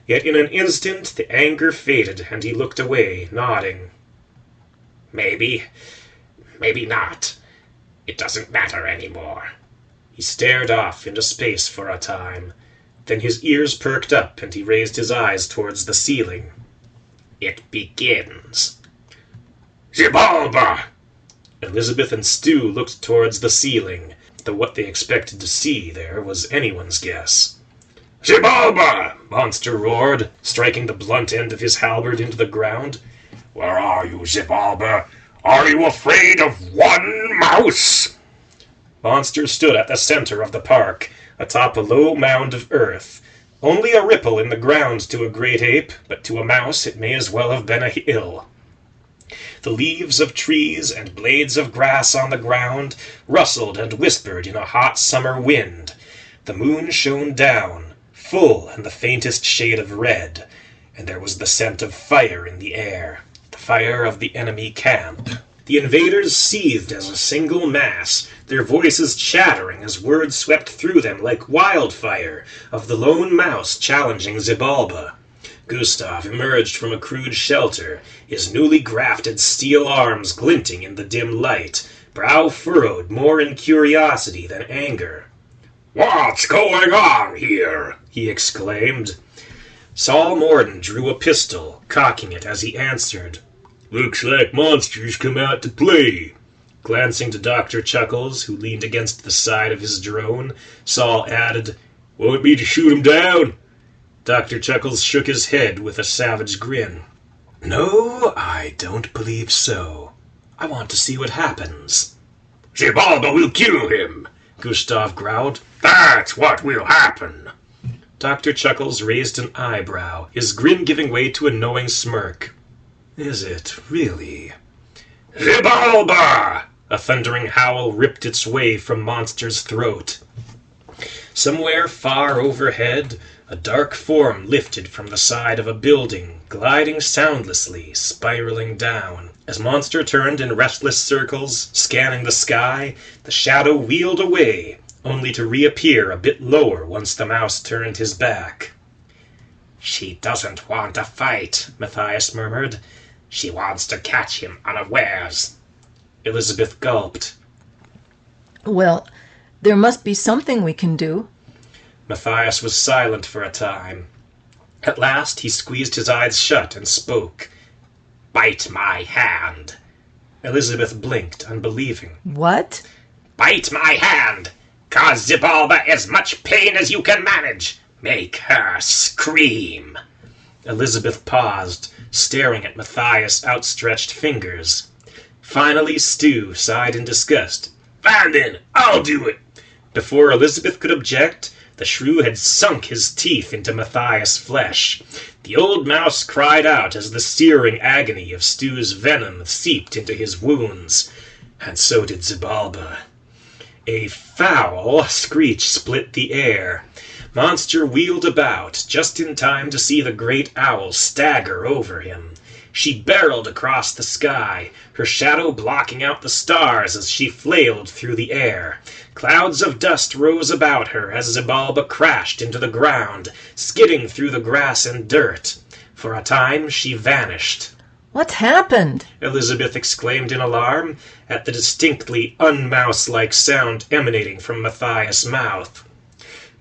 Yet in an instant the anger faded and he looked away, nodding. Maybe not. It doesn't matter anymore. He stared off into space for a time. Then his ears perked up and he raised his eyes towards the ceiling. It begins. Xibalba! Elizabeth and Stu looked towards the ceiling, though what they expected to see there was anyone's guess. Xibalba! Monster roared, striking the blunt end of his halberd into the ground. Where are you, Xibalba? Are you afraid of one mouse? Monster stood at the center of the park, atop a low mound of earth. Only a ripple in the ground to a great ape, but to a mouse it may as well have been a hill. The leaves of trees and blades of grass on the ground rustled and whispered in a hot summer wind. The moon shone down, full in the faintest shade of red, and there was the scent of fire in the air, the fire of the enemy camp. The invaders seethed as a single mass, their voices chattering as words swept through them like wildfire of the lone mouse challenging Xibalba. Gustav emerged from a crude shelter, his newly grafted steel arms glinting in the dim light, brow furrowed more in curiosity than anger. "What's going on here?" he exclaimed. Saul Morden drew a pistol, cocking it as he answered. "Looks like monsters come out to play." Glancing to Dr. Chuckles, who leaned against the side of his drone, Saul added, "Want me to shoot 'em down?" Dr. Chuckles shook his head with a savage grin. "No, I don't believe so. I want to see what happens." "Xibalba will kill him," Gustav growled. "That's what will happen." Dr. Chuckles raised an eyebrow, his grin giving way to a knowing smirk. "Is it really?" "Xibalba!" A thundering howl ripped its way from Monster's throat. Somewhere far overhead, a dark form lifted from the side of a building, gliding soundlessly, spiraling down. As Monster turned in restless circles, scanning the sky, the shadow wheeled away, only to reappear a bit lower once the mouse turned his back. "She doesn't want to fight," Matthias murmured. "She wants to catch him unawares." Elizabeth gulped. Well, there must be something we can do. Matthias was silent for a time. At last he squeezed his eyes shut and spoke. "Bite my hand." Elizabeth blinked, unbelieving. What? "Bite my hand. Cause Xibalba as much pain as you can manage. Make her scream." Elizabeth paused, staring at Matthias' outstretched fingers. Finally, Stu sighed in disgust. "Fine then, I'll do it." Before Elizabeth could object, the shrew had sunk his teeth into Matthias' flesh. The old mouse cried out as the searing agony of Stu's venom seeped into his wounds, and so did Xibalba. A foul screech split the air. Monster wheeled about, just in time to see the great owl stagger over him. She barreled across the sky, her shadow blocking out the stars as she flailed through the air. Clouds of dust rose about her as Xibalba crashed into the ground, skidding through the grass and dirt. For a time she vanished. What happened? Elizabeth exclaimed in alarm at the distinctly unmouse-like sound emanating from Matthias' mouth.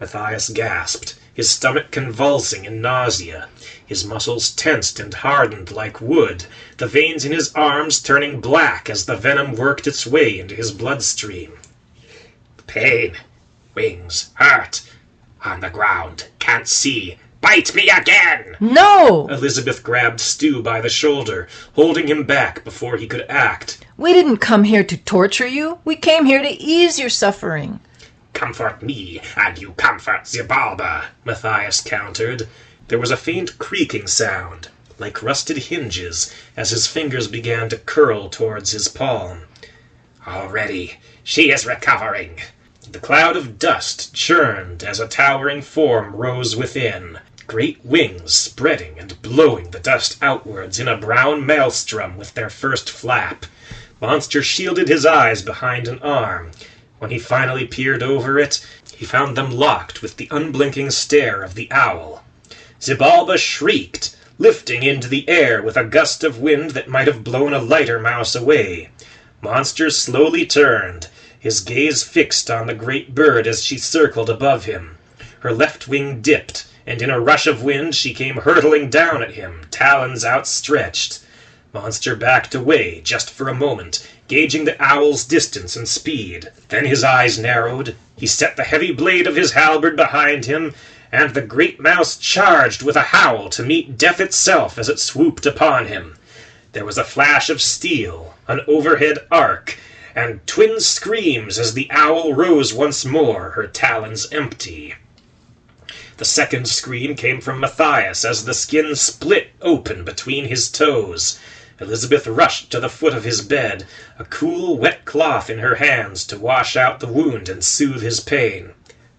Matthias gasped, his stomach convulsing in nausea. His muscles tensed and hardened like wood, the veins in his arms turning black as the venom worked its way into his bloodstream. "Pain. Wings. Hurt. On the ground. Can't see. Bite me again!" No! Elizabeth grabbed Stu by the shoulder, holding him back before he could act. We didn't come here to torture you. We came here to ease your suffering. "Comfort me, and you comfort Xibalba," Matthias countered. There was a faint creaking sound, like rusted hinges, as his fingers began to curl towards his palm. "Already, she is recovering." The cloud of dust churned as a towering form rose within, great wings spreading and blowing the dust outwards in a brown maelstrom with their first flap. Monster shielded his eyes behind an arm. When he finally peered over it, he found them locked with the unblinking stare of the owl. Xibalba shrieked, lifting into the air with a gust of wind that might have blown a lighter mouse away. Monster slowly turned, his gaze fixed on the great bird as she circled above him. Her left wing dipped, and in a rush of wind she came hurtling down at him, talons outstretched. Monster backed away just for a moment, gauging the owl's distance and speed. Then his eyes narrowed, he set the heavy blade of his halberd behind him, and the great mouse charged with a howl to meet death itself as it swooped upon him. There was a flash of steel, an overhead arc, and twin screams as the owl rose once more, her talons empty. The second scream came from Matthias as the skin split open between his toes. Elizabeth rushed to the foot of his bed, a cool, wet cloth in her hands to wash out the wound and soothe his pain.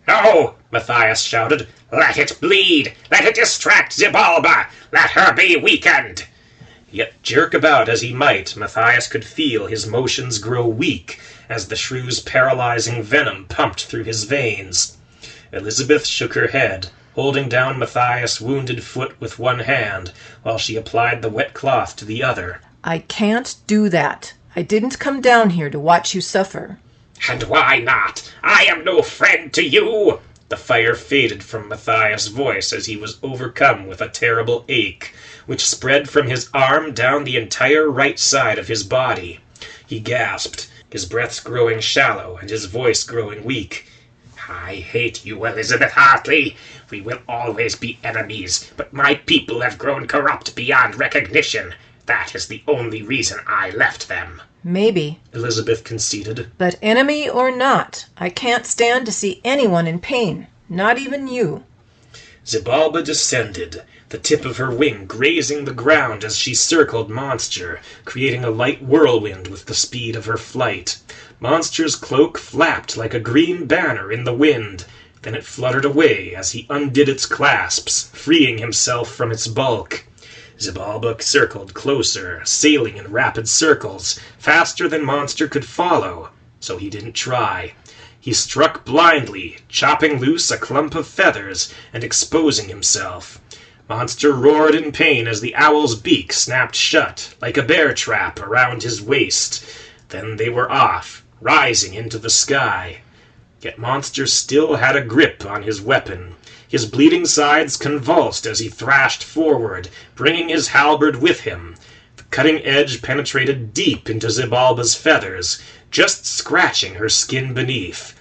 "No!" Matthias shouted. "Let it bleed! Let it distract Xibalba! Let her be weakened!" Yet jerk about as he might, Matthias could feel his motions grow weak as the shrew's paralyzing venom pumped through his veins. Elizabeth shook her head. holding down Matthias' wounded foot with one hand, while she applied the wet cloth to the other. I can't do that. I didn't come down here to watch you suffer. And why not? I am no friend to you. The fire faded from Matthias' voice as he was overcome with a terrible ache, which spread from his arm down the entire right side of his body. He gasped, his breaths growing shallow and his voice growing weak. I hate you, Elizabeth Hartley. We will always be enemies, but my people have grown corrupt beyond recognition. That is the only reason I left them. Maybe, Elizabeth conceded. but enemy or not, I can't stand to see anyone in pain, not even you. Xibalba descended, the tip of her wing grazing the ground as she circled Monster, creating a light whirlwind with the speed of her flight. Monster's cloak flapped like a green banner in the wind. Then it fluttered away as he undid its clasps, freeing himself from its bulk. Xibalba circled closer, sailing in rapid circles, faster than Monster could follow, so he didn't try. He struck blindly, chopping loose a clump of feathers and exposing himself. Monster roared in pain as the owl's beak snapped shut, like a bear trap, around his waist. Then they were off, rising into the sky. Yet Monster still had a grip on his weapon. His bleeding sides convulsed as he thrashed forward, bringing his halberd with him. The cutting edge penetrated deep into Xibalba's feathers, just scratching her skin beneath.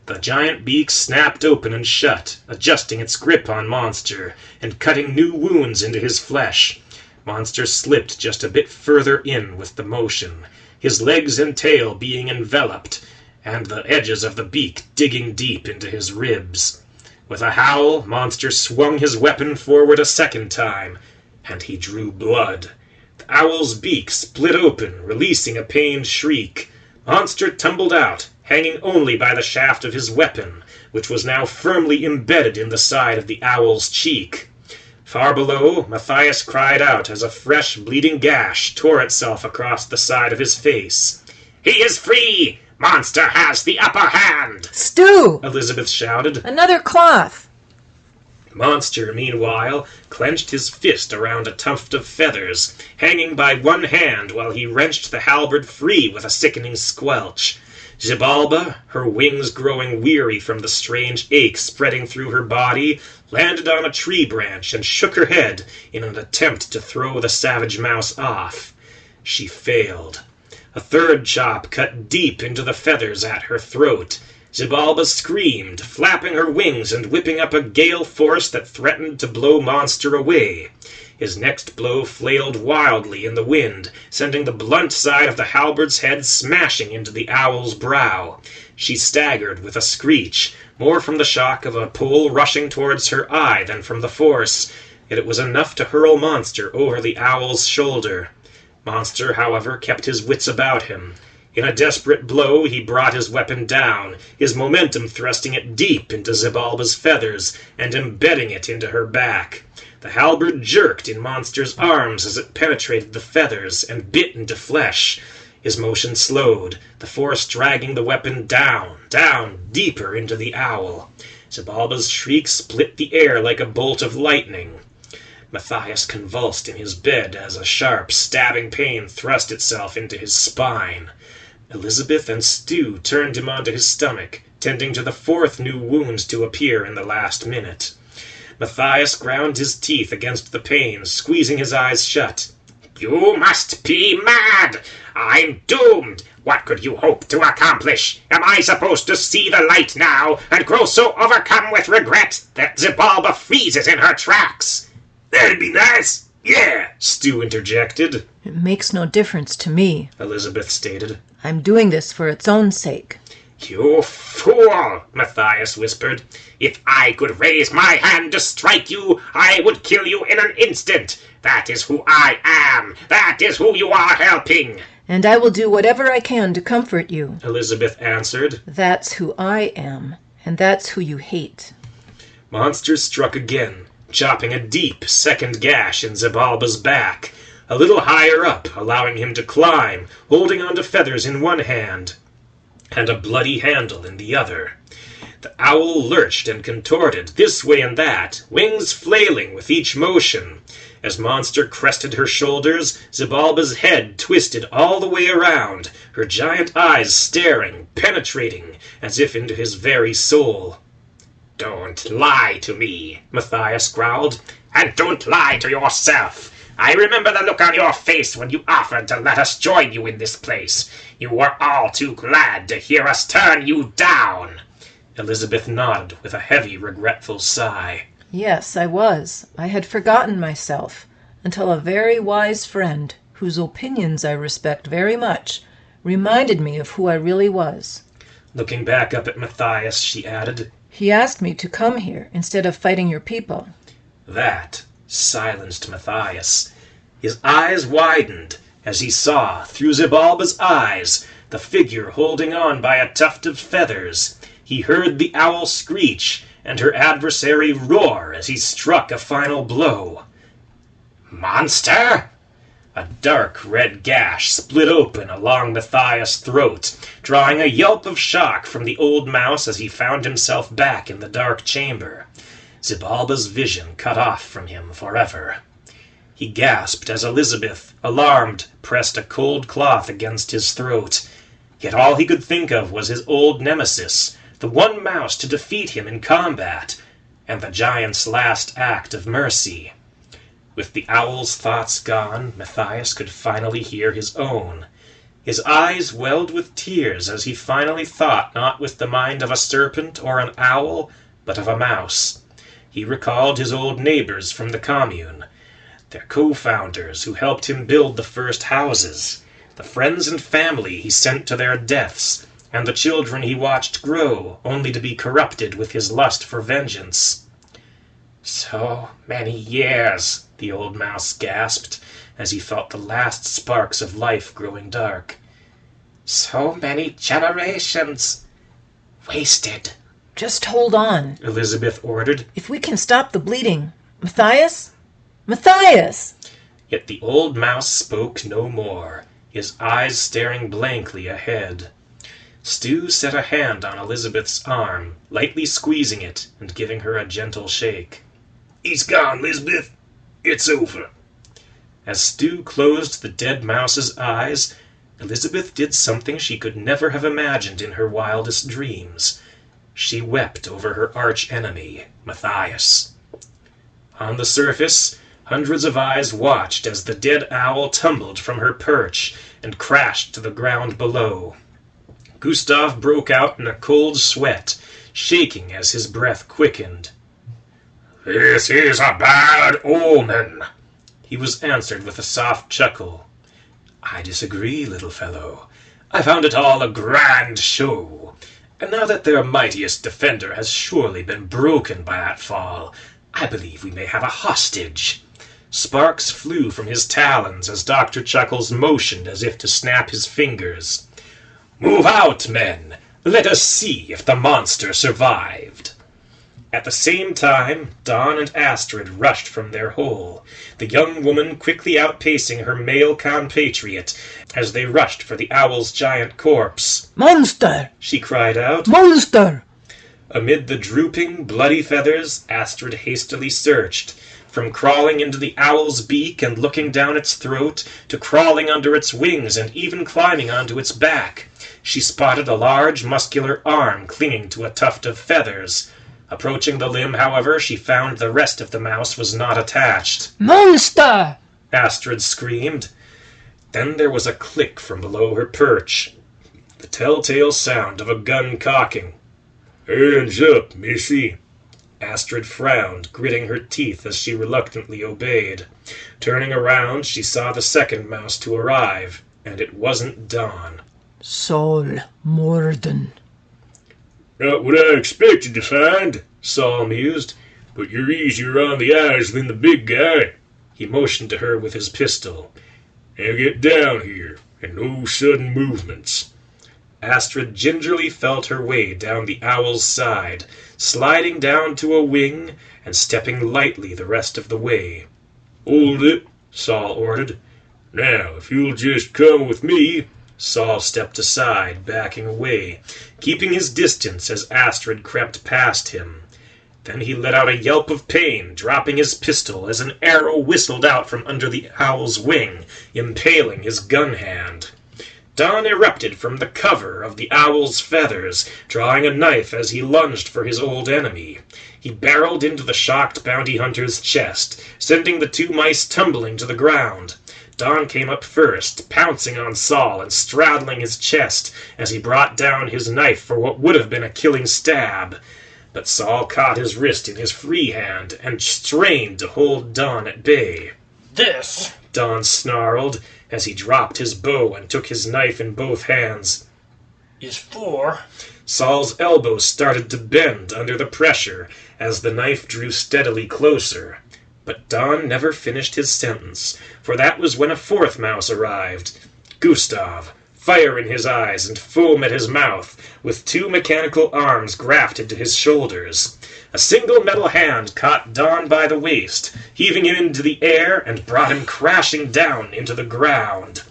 The giant beak snapped open and shut, adjusting its grip on Monster, and cutting new wounds into his flesh. Monster slipped just a bit further in with the motion, his legs and tail being enveloped, and the edges of the beak digging deep into his ribs. With a howl, Monster swung his weapon forward a second time, and he drew blood. The owl's beak split open, releasing a pained shriek. Monster tumbled out, hanging only by the shaft of his weapon, which was now firmly embedded in the side of the owl's cheek. Far below, Matthias cried out as a fresh bleeding gash tore itself across the side of his face. He is free! Monster has the upper hand! Stew! Elizabeth shouted. Another cloth! Monster, meanwhile, clenched his fist around a tuft of feathers, hanging by one hand while he wrenched the halberd free with a sickening squelch. Xibalba, her wings growing weary from the strange ache spreading through her body, landed on a tree branch and shook her head in an attempt to throw the savage mouse off. She failed. A third chop cut deep into the feathers at her throat. Xibalba screamed, flapping her wings and whipping up a gale force that threatened to blow Monster away. His next blow flailed wildly in the wind, sending the blunt side of the halberd's head smashing into the owl's brow. She staggered with a screech, more from the shock of a pole rushing towards her eye than from the force, yet it was enough to hurl Monster over the owl's shoulder. Monster, however, kept his wits about him. In a desperate blow, he brought his weapon down, his momentum thrusting it deep into Xibalba's feathers and embedding it into her back. The halberd jerked in Monster's arms as it penetrated the feathers and bit into flesh. His motion slowed, the force dragging the weapon down, deeper into the owl. Xibalba's shriek split the air like a bolt of lightning. Matthias convulsed in his bed as a sharp, stabbing pain thrust itself into his spine. Elizabeth and Stew turned him onto his stomach, tending to the fourth new wound to appear in the last minute. Matthias ground his teeth against the pain, squeezing his eyes shut. You must be mad! I'm doomed! What could you hope to accomplish? Am I supposed to see the light now and grow so overcome with regret that Xibalba freezes in her tracks? That'd be nice. Yeah, Stew interjected. It makes no difference to me, Elizabeth stated. I'm doing this for its own sake. You fool, Matthias whispered. If I could raise my hand to strike you, I would kill you in an instant. That is who I am. That is who you are helping. And I will do whatever I can to comfort you, Elizabeth answered. That's who I am, and that's who you hate. Monster struck again, chopping a deep second gash in Xibalba's back, a little higher up, allowing him to climb, holding onto feathers in one hand and a bloody handle in the other. The owl lurched and contorted, this way and that, wings flailing with each motion. As Monster crested her shoulders, Xibalba's head twisted all the way around, her giant eyes staring, penetrating, as if into his very soul. "Don't lie to me," Matthias growled, "and don't lie to yourself. I remember the look on your face when you offered to let us join you in this place. You were all too glad to hear us turn you down." Elizabeth nodded with a heavy, regretful sigh. Yes, I was. I had forgotten myself, until a very wise friend, whose opinions I respect very much, reminded me of who I really was. Looking back up at Matthias, she added, He asked me to come here instead of fighting your people. That silenced Matthias. His eyes widened as he saw, through Xibalba's eyes, the figure holding on by a tuft of feathers. He heard the owl screech, and her adversary roar as he struck a final blow. "Monster!" A dark red gash split open along Matthias' throat, drawing a yelp of shock from the old mouse as he found himself back in the dark chamber. Xibalba's vision cut off from him forever. He gasped as Elizabeth, alarmed, pressed a cold cloth against his throat. Yet all he could think of was his old nemesis, the one mouse to defeat him in combat, and the giant's last act of mercy. With the owl's thoughts gone, Matthias could finally hear his own. His eyes welled with tears as he finally thought not with the mind of a serpent or an owl, but of a mouse. He recalled his old neighbors from the commune, their co-founders who helped him build the first houses, the friends and family he sent to their deaths, and the children he watched grow, only to be corrupted with his lust for vengeance. "So many years," the old mouse gasped, as he felt the last sparks of life growing dark. "So many generations wasted." Just hold on, Elizabeth ordered. if we can stop the bleeding. Matthias? Matthias! Yet the old mouse spoke no more, his eyes staring blankly ahead. Stu set a hand on Elizabeth's arm, lightly squeezing it and giving her a gentle shake. He's gone, Lisbeth. It's over. As Stu closed the dead mouse's eyes, Elizabeth did something she could never have imagined in her wildest dreams. She wept over her arch-enemy, Matthias. On the surface, hundreds of eyes watched as the dead owl tumbled from her perch and crashed to the ground below. Gustav broke out in a cold sweat, shaking as his breath quickened. "This is a bad omen." He was answered with a soft chuckle. "I disagree, little fellow. I found it all a grand show. And now that their mightiest defender has surely been broken by that fall, I believe we may have a hostage." Sparks flew from his talons as Dr. Chuckles motioned as if to snap his fingers. "Move out, men! Let us see if the monster survived." At the same time, Dawn and Astrid rushed from their hole, the young woman quickly outpacing her male compatriot as they rushed for the owl's giant corpse. "Monster! She cried out. Monster!" Amid the drooping, bloody feathers, Astrid hastily searched. From crawling into the owl's beak and looking down its throat, to crawling under its wings and even climbing onto its back, she spotted a large, muscular arm clinging to a tuft of feathers. Approaching the limb, however, she found the rest of the mouse was not attached. "Monster!" Astrid screamed. Then there was a click from below her perch, the telltale sound of a gun cocking. Hands up, missy. Astrid frowned, gritting her teeth as she reluctantly obeyed. Turning around, she saw the second mouse to arrive, and it wasn't Dawn. "Saul Morden." Not what I expected to find, Saul mused, but you're easier on the eyes than the big guy. He motioned to her with his pistol. Now get down here, and no sudden movements. Astrid gingerly felt her way down the owl's side, sliding down to a wing and stepping lightly the rest of the way. Hold it, Saul ordered. Now, if you'll just come with me, Saul stepped aside, backing away, keeping his distance as Astrid crept past him. Then he let out a yelp of pain, dropping his pistol as an arrow whistled out from under the owl's wing, impaling his gun hand. Don erupted from the cover of the owl's feathers, drawing a knife as he lunged for his old enemy. He barreled into the shocked bounty hunter's chest, sending the two mice tumbling to the ground. Don came up first, pouncing on Saul and straddling his chest as he brought down his knife for what would have been a killing stab. But Saul caught his wrist in his free hand and strained to hold Don at bay. This, Don snarled as he dropped his bow and took his knife in both hands. is for... Saul's elbow started to bend under the pressure as the knife drew steadily closer. But Don never finished his sentence, for that was when a fourth mouse arrived. Gustav, fire in his eyes and foam at his mouth, with two mechanical arms grafted to his shoulders. A single metal hand caught Don by the waist, heaving him into the air and brought him crashing down into the ground.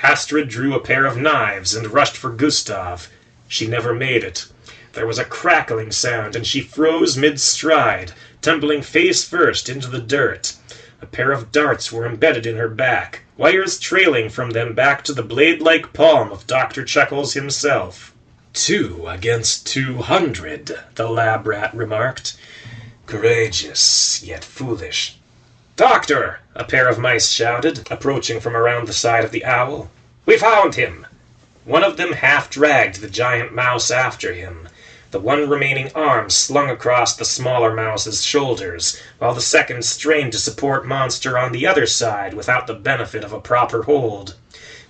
Astrid drew a pair of knives and rushed for Gustav. She never made it. There was a crackling sound, and she froze mid-stride, tumbling face first into the dirt. A pair of darts were embedded in her back, wires trailing from them back to the blade-like palm of Dr. Chuckles himself. 2 against 200, the lab rat remarked. Courageous, yet foolish. Doctor! A pair of mice shouted, approaching from around the side of the owl. We found him! One of them half-dragged the giant mouse after him. The one remaining arm slung across the smaller mouse's shoulders, while the second strained to support Monster on the other side without the benefit of a proper hold.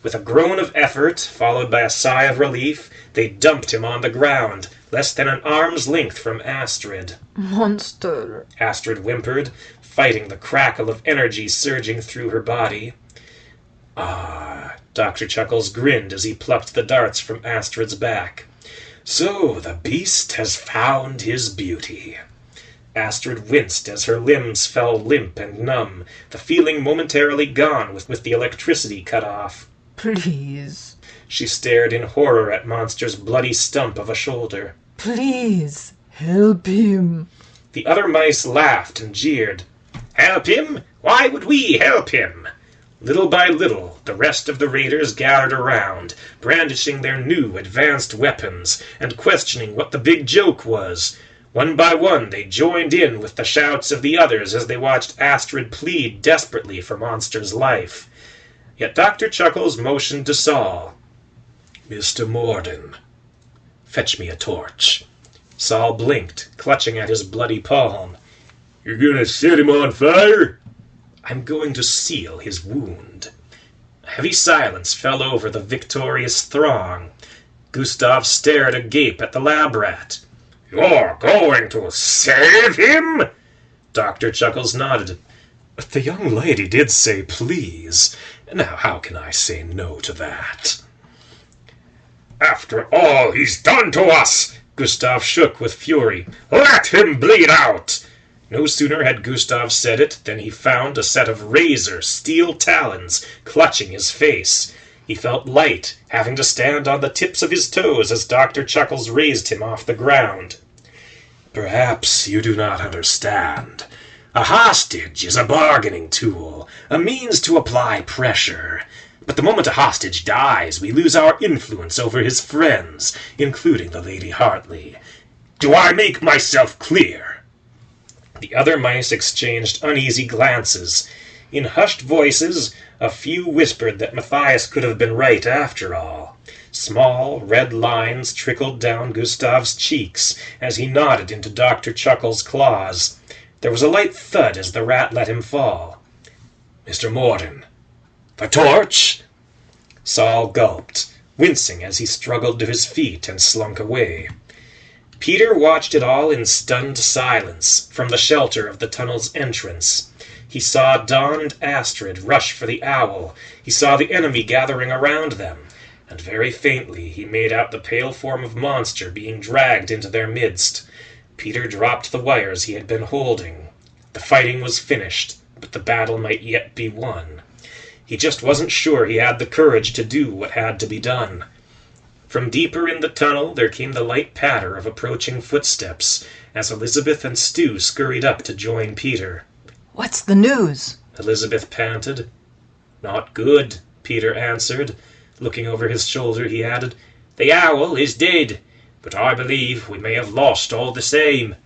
With a groan of effort, followed by a sigh of relief, they dumped him on the ground, less than an arm's length from Astrid. Monster, Astrid whimpered, fighting the crackle of energy surging through her body. Ah, Dr. Chuckles grinned as he plucked the darts from Astrid's back. So the beast has found his beauty. Astrid winced as her limbs fell limp and numb, the feeling momentarily gone with the electricity cut off. please, She stared in horror at Monster's bloody stump of a shoulder. please, help him. The other mice laughed and jeered. Help him? Why would we help him? Little by little, the rest of the raiders gathered around, brandishing their new advanced weapons and questioning what the big joke was. One by one, they joined in with the shouts of the others as they watched Astrid plead desperately for Monster's life. Yet Dr. Chuckles motioned to Saul. Mr. Morden, fetch me a torch. Saul blinked, clutching at his bloody palm. You're gonna set him on fire? I'm going to seal his wound. A heavy silence fell over the victorious throng. Gustav stared agape at the lab rat. You're going to save him? Dr. Chuckles nodded. The young lady did say please. Now how can I say no to that? After all he's done to us, Gustav shook with fury. let him bleed out. No sooner had Gustav said it than he found a set of razor steel talons clutching his face. He felt light, having to stand on the tips of his toes as Dr. Chuckles raised him off the ground. Perhaps you do not understand. A hostage is a bargaining tool, a means to apply pressure. But the moment a hostage dies, we lose our influence over his friends, including the Lady Hartley. Do I make myself clear? The other mice exchanged uneasy glances. In hushed voices, a few whispered that Matthias could have been right after all. Small, red lines trickled down Gustav's cheeks as he nodded into Dr. Chuckles' claws. There was a light thud as the rat let him fall. Mr. Morden, the torch! Saul gulped, wincing as he struggled to his feet and slunk away. Peter watched it all in stunned silence from the shelter of the tunnel's entrance. He saw Don and Astrid rush for the owl. He saw the enemy gathering around them, and very faintly he made out the pale form of Monster being dragged into their midst. Peter dropped the wires he had been holding. The fighting was finished, but the battle might yet be won. He just wasn't sure he had the courage to do what had to be done. From deeper in the tunnel there came the light patter of approaching footsteps as Elizabeth and Stu scurried up to join Peter. What's the news? Elizabeth panted. Not good, Peter answered. Looking over his shoulder, he added, The owl is dead, but I believe we may have lost all the same.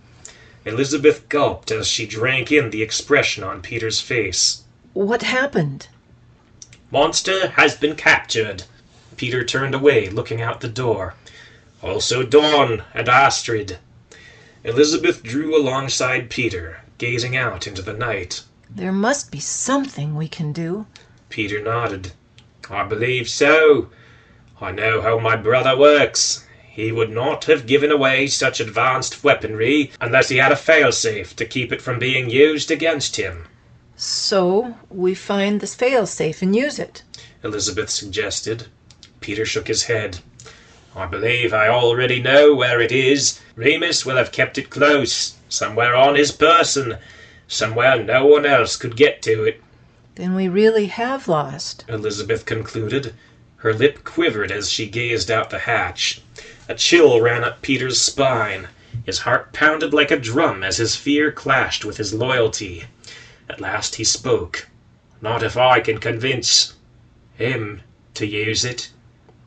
Elizabeth gulped as she drank in the expression on Peter's face. What happened? Monster has been captured. Peter turned away, looking out the door. Also Dawn and Astrid. Elizabeth drew alongside Peter, gazing out into the night. There must be something we can do. Peter nodded. I believe so. I know how my brother works. He would not have given away such advanced weaponry unless he had a failsafe to keep it from being used against him. So we find this failsafe and use it. Elizabeth suggested. Peter shook his head. I believe I already know where it is. Remus will have kept it close, somewhere on his person, somewhere no one else could get to it. Then we really have lost, Elizabeth concluded. Her lip quivered as she gazed out the hatch. A chill ran up Peter's spine. His heart pounded like a drum as his fear clashed with his loyalty. At last he spoke. Not if I can convince him to use it.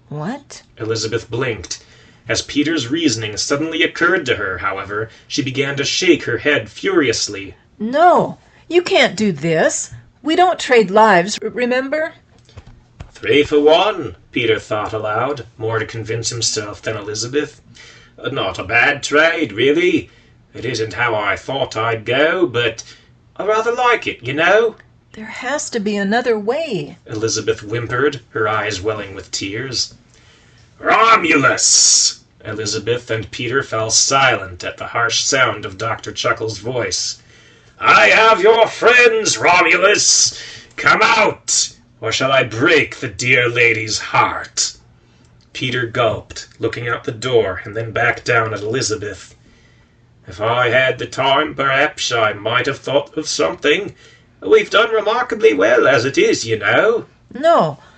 What? Elizabeth blinked. As Peter's reasoning suddenly occurred to her, however, she began to shake her head furiously. No, you can't do this. We don't trade lives, remember? 3 for 1, Peter thought aloud, more to convince himself than Elizabeth. Not a bad trade, really. It isn't how I thought I'd go, but I rather like it, you know. There has to be another way, Elizabeth whimpered, her eyes welling with tears. Romulus! Elizabeth and Peter fell silent at the harsh sound of Dr. Chuckles' voice. I have your friends, Romulus! Come out, or shall I break the dear lady's heart? Peter gulped, looking out the door and then back down at Elizabeth. If I had the time, perhaps I might have thought of something. We've done remarkably well as it is, you know.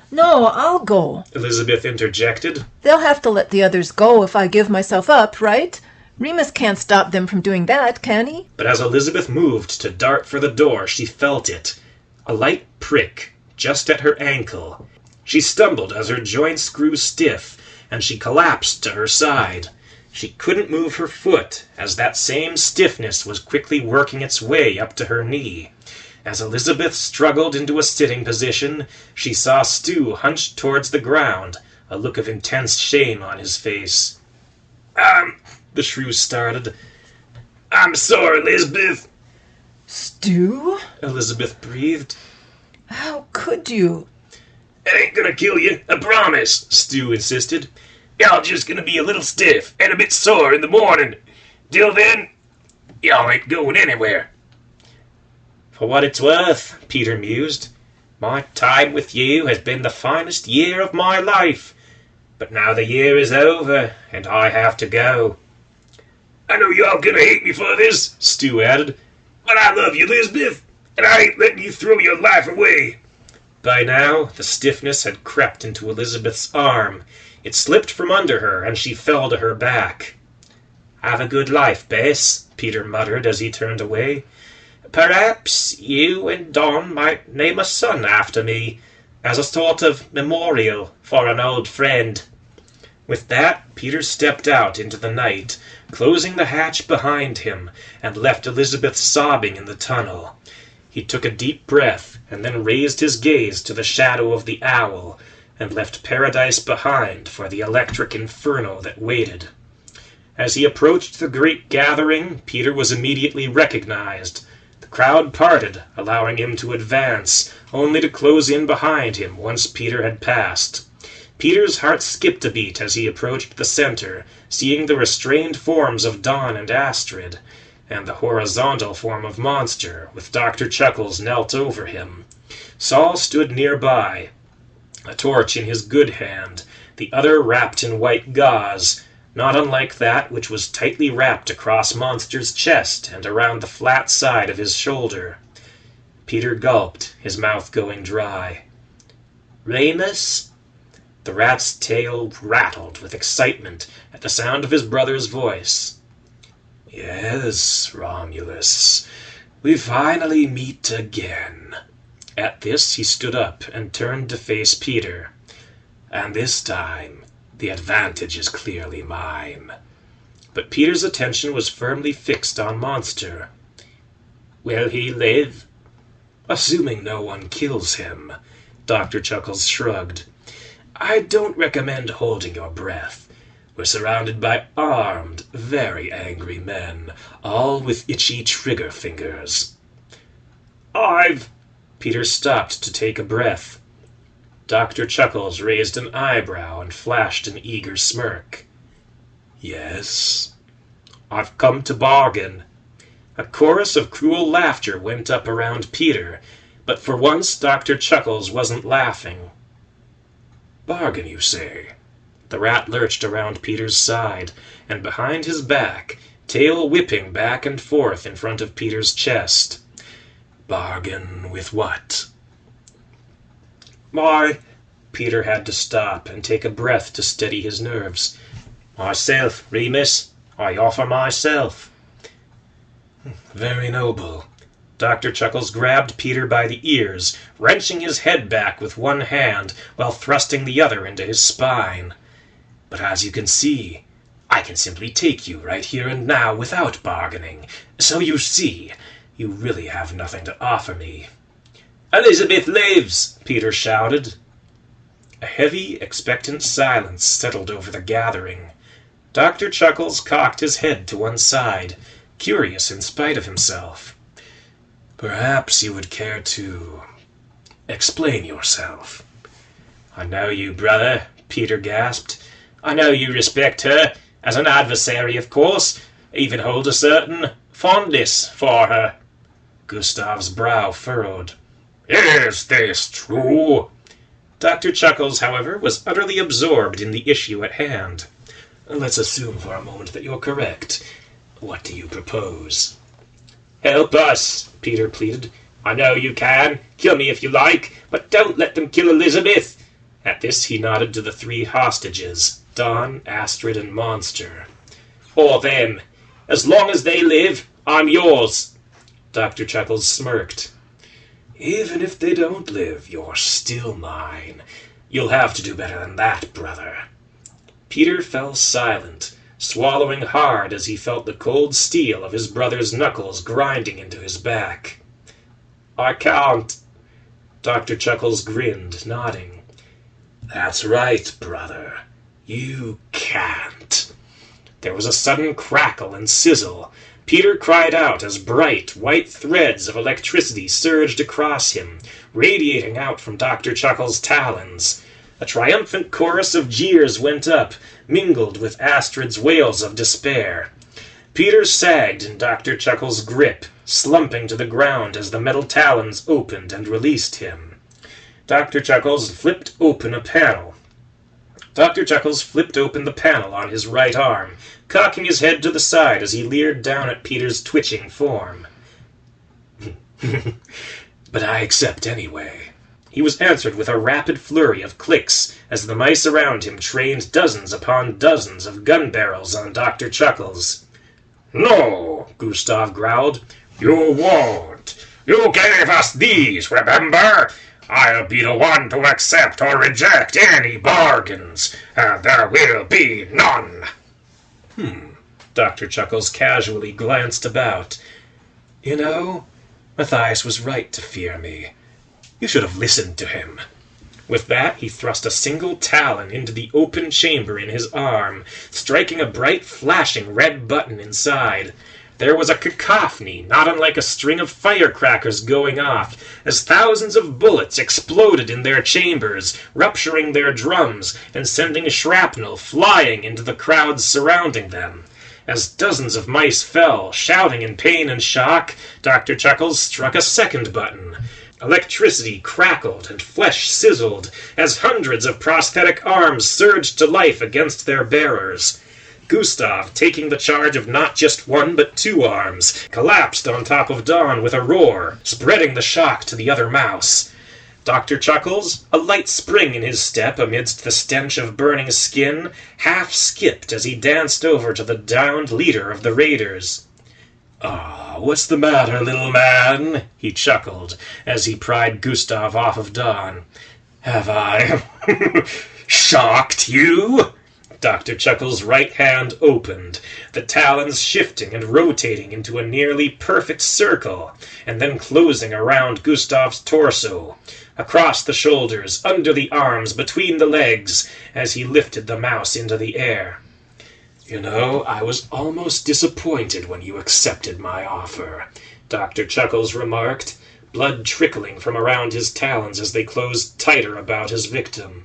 No, I'll go, Elizabeth interjected. They'll have to let the others go if I give myself up, right? Remus can't stop them from doing that, can he? But as Elizabeth moved to dart for the door, she felt it. A light prick, just at her ankle. She stumbled as her joints grew stiff, and she collapsed to her side. She couldn't move her foot, as that same stiffness was quickly working its way up to her knee. As Elizabeth struggled into a sitting position, she saw Stu hunched towards the ground, a look of intense shame on his face. The shrew started. I'm sorry, Elizabeth. Stu? Elizabeth breathed. How could you? It ain't gonna kill you, I promise, Stu insisted. Y'all just gonna be a little stiff and a bit sore in the morning. Till then, y'all ain't going anywhere. For what it's worth, Peter mused, my time with you has been the finest year of my life. But now the year is over, and I have to go. I know y'all gonna hate me for this, Stu added, but I love you, Elizabeth, and I ain't letting you throw your life away. By now, the stiffness had crept into Elizabeth's arm. It slipped from under her, and she fell to her back. Have a good life, Bess, Peter muttered as he turned away. Perhaps you and Don might name a son after me, as a sort of memorial for an old friend. With that, Peter stepped out into the night, closing the hatch behind him, and left Elizabeth sobbing in the tunnel. He took a deep breath, and then raised his gaze to the shadow of the owl, and left paradise behind for the electric inferno that waited. As he approached the great gathering, Peter was immediately recognized. The crowd parted, allowing him to advance, only to close in behind him once Peter had passed. Peter's heart skipped a beat as he approached the center, seeing the restrained forms of Dawn and Astrid, and the horizontal form of Monster, with Dr. Chuckles knelt over him. Saul stood nearby, a torch in his good hand, the other wrapped in white gauze, not unlike that which was tightly wrapped across Monster's chest and around the flat side of his shoulder. Peter gulped, his mouth going dry. Remus? The rat's tail rattled with excitement at the sound of his brother's voice. Yes, Romulus. We finally meet again. At this he stood up and turned to face Peter. And this time, the advantage is clearly mine. But Peter's attention was firmly fixed on Monster. Will he live? Assuming no one kills him, Dr. Chuckles shrugged. I don't recommend holding your breath. We're surrounded by armed, very angry men, all with itchy trigger fingers. Peter stopped to take a breath. Dr. Chuckles raised an eyebrow and flashed an eager smirk. Yes? I've come to bargain. A chorus of cruel laughter went up around Peter, but for once Dr. Chuckles wasn't laughing. Bargain, you say? The rat lurched around Peter's side, and behind his back, tail whipping back and forth in front of Peter's chest. Bargain with what? Peter had to stop and take a breath to steady his nerves. Myself, Remus. I offer myself. Very noble. Dr. Chuckles grabbed Peter by the ears, wrenching his head back with one hand while thrusting the other into his spine. But as you can see, I can simply take you right here and now without bargaining. So you see, you really have nothing to offer me. Elizabeth lives! Peter shouted. A heavy, expectant silence settled over the gathering. Dr. Chuckles cocked his head to one side, curious in spite of himself. Perhaps you would care to explain yourself. I know you, brother, Peter gasped. I know you respect her, as an adversary, of course, even hold a certain fondness for her. Gustav's brow furrowed. Is this true? Dr. Chuckles, however, was utterly absorbed in the issue at hand. Let's assume for a moment that you're correct. What do you propose? Help us, Peter pleaded. I know you can. Kill me if you like, but don't let them kill Elizabeth. At this he nodded to the three hostages, Don, Astrid, and Monster. Or them. As long as they live, I'm yours. Dr. Chuckles smirked. Even if they don't live, you're still mine. You'll have to do better than that, brother. Peter fell silent, swallowing hard as he felt the cold steel of his brother's knuckles grinding into his back. I can't. Dr. Chuckles grinned, nodding. That's right, brother. You can't. There was a sudden crackle and sizzle. Peter cried out as bright, white threads of electricity surged across him, radiating out from Dr. Chuckles' talons. A triumphant chorus of jeers went up, mingled with Astrid's wails of despair. Peter sagged in Dr. Chuckles' grip, slumping to the ground as the metal talons opened and released him. Dr. Chuckles flipped open a panel. Dr. Chuckles flipped open the panel on his right arm, cocking his head to the side as he leered down at Peter's twitching form. But I accept anyway. He was answered with a rapid flurry of clicks as the mice around him trained dozens upon dozens of gun barrels on Dr. Chuckles. No, Gustav growled. You won't. You gave us these, remember? I'll be the one to accept or reject any bargains, and there will be none. Dr. Chuckles casually glanced about. You know, Matthias was right to fear me. You should have listened to him. With that, he thrust a single talon into the open chamber in his arm, striking a bright, flashing red button inside. There was a cacophony, not unlike a string of firecrackers going off, as thousands of bullets exploded in their chambers, rupturing their drums and sending shrapnel flying into the crowds surrounding them. As dozens of mice fell, shouting in pain and shock, Dr. Chuckles struck a second button. Electricity crackled and flesh sizzled as hundreds of prosthetic arms surged to life against their bearers. Gustav, taking the charge of not just one but two arms, collapsed on top of Don with a roar, spreading the shock to the other mouse. Dr. Chuckles, a light spring in his step amidst the stench of burning skin, half skipped as he danced over to the downed leader of the raiders. "Ah, what's the matter, little man?" he chuckled as he pried Gustav off of Don. "Have I shocked you?" Dr. Chuckles' right hand opened, the talons shifting and rotating into a nearly perfect circle, and then closing around Gustav's torso, across the shoulders, under the arms, between the legs, as he lifted the mouse into the air. "You know, I was almost disappointed when you accepted my offer," Dr. Chuckles remarked, blood trickling from around his talons as they closed tighter about his victim.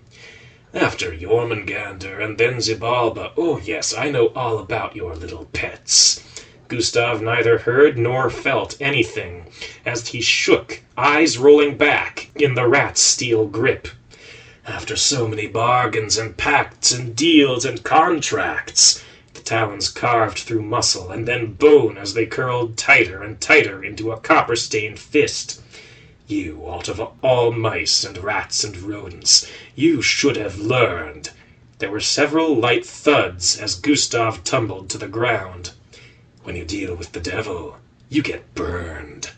"After Jormungandr and then Xibalba, oh yes, I know all about your little pets." Gustav neither heard nor felt anything, as he shook, eyes rolling back, in the rat's steel grip. "After so many bargains and pacts and deals and contracts," the talons carved through muscle and then bone as they curled tighter and tighter into a copper-stained fist. "You, out of all mice and rats and rodents, you should have learned." There were several light thuds as Gustav tumbled to the ground. "When you deal with the devil, you get burned."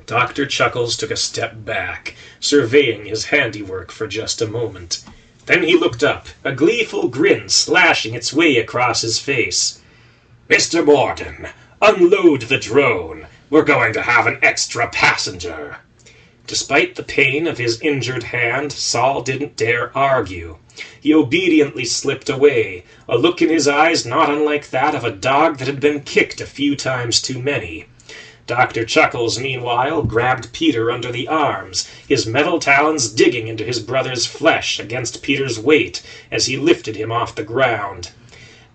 Dr. Chuckles took a step back, surveying his handiwork for just a moment. Then he looked up, a gleeful grin slashing its way across his face. "Mr. Morgan, unload the drone. We're going to have an extra passenger." Despite the pain of his injured hand, Saul didn't dare argue. He obediently slipped away, a look in his eyes not unlike that of a dog that had been kicked a few times too many. Dr. Chuckles, meanwhile, grabbed Peter under the arms, his metal talons digging into his brother's flesh against Peter's weight as he lifted him off the ground.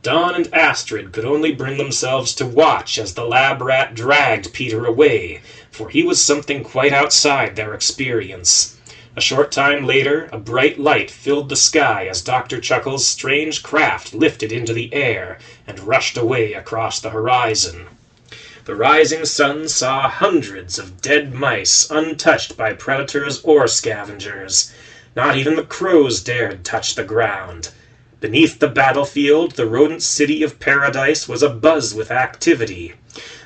Don and Astrid could only bring themselves to watch as the lab rat dragged Peter away, for he was something quite outside their experience. A short time later, a bright light filled the sky as Dr. Chuckles' strange craft lifted into the air and rushed away across the horizon. The rising sun saw hundreds of dead mice untouched by predators or scavengers. Not even the crows dared touch the ground. Beneath the battlefield, the rodent city of paradise was abuzz with activity.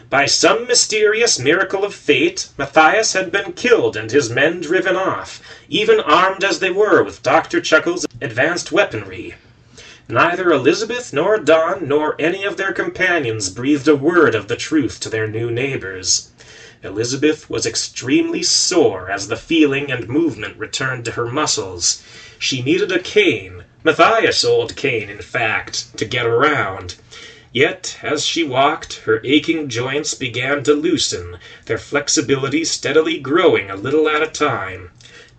By some mysterious miracle of fate, Matthias had been killed and his men driven off, even armed as they were with Dr. Chuckles' advanced weaponry. Neither Elizabeth nor Don nor any of their companions breathed a word of the truth to their new neighbors. Elizabeth was extremely sore as the feeling and movement returned to her muscles. She needed a cane, Matthias' old cane, in fact, to get around. Yet, as she walked, her aching joints began to loosen, their flexibility steadily growing a little at a time.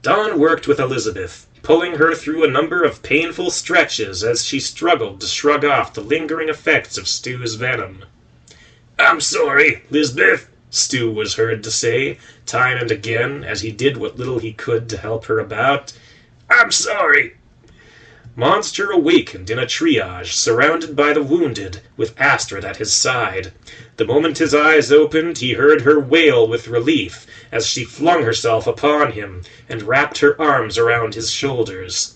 Don worked with Elizabeth, pulling her through a number of painful stretches as she struggled to shrug off the lingering effects of Stu's venom. "I'm sorry, Lisbeth," Stu was heard to say, time and again, as he did what little he could to help her about. "I'm sorry." Monster awakened in a triage, surrounded by the wounded, with Astrid at his side. The moment his eyes opened, he heard her wail with relief as she flung herself upon him and wrapped her arms around his shoulders.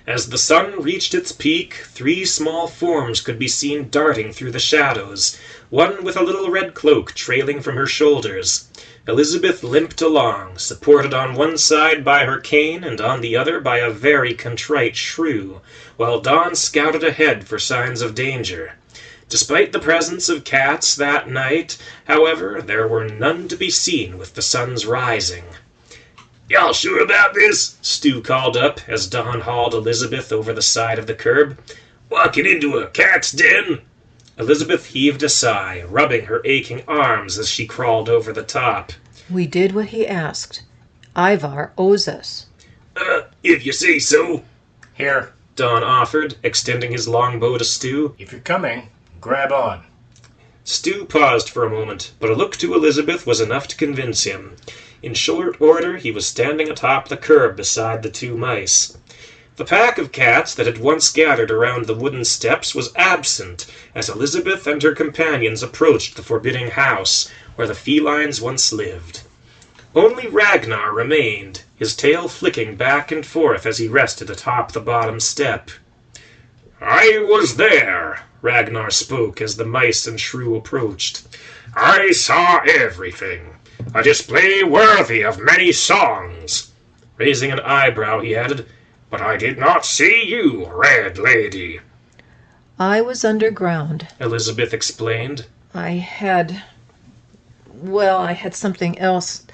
As the sun reached its peak, 3 small forms could be seen darting through the shadows, one with a little red cloak trailing from her shoulders. Elizabeth limped along, supported on one side by her cane and on the other by a very contrite shrew, while Don scouted ahead for signs of danger. Despite the presence of cats that night, however, there were none to be seen with the sun's rising. "Y'all sure about this?" Stu called up as Don hauled Elizabeth over the side of the curb. "Walking into a cat's den?" Elizabeth heaved a sigh, rubbing her aching arms as she crawled over the top. We did what he asked. Ivar owes us. If you say so." Here, Don offered, extending his longbow to Stu. if you're coming, grab on. Stu paused for a moment, but a look to Elizabeth was enough to convince him. In short order, he was standing atop the curb beside the 2 mice. The pack of cats that had once gathered around the wooden steps was absent as Elizabeth and her companions approached the forbidding house where the felines once lived. Only Ragnar remained, his tail flicking back and forth as he rested atop the bottom step. I was there, Ragnar spoke as the mice and shrew approached. I saw everything. A display worthy of many songs. Raising an eyebrow, he added, but I did not see you, Red Lady. I was underground. Elizabeth explained. I had something else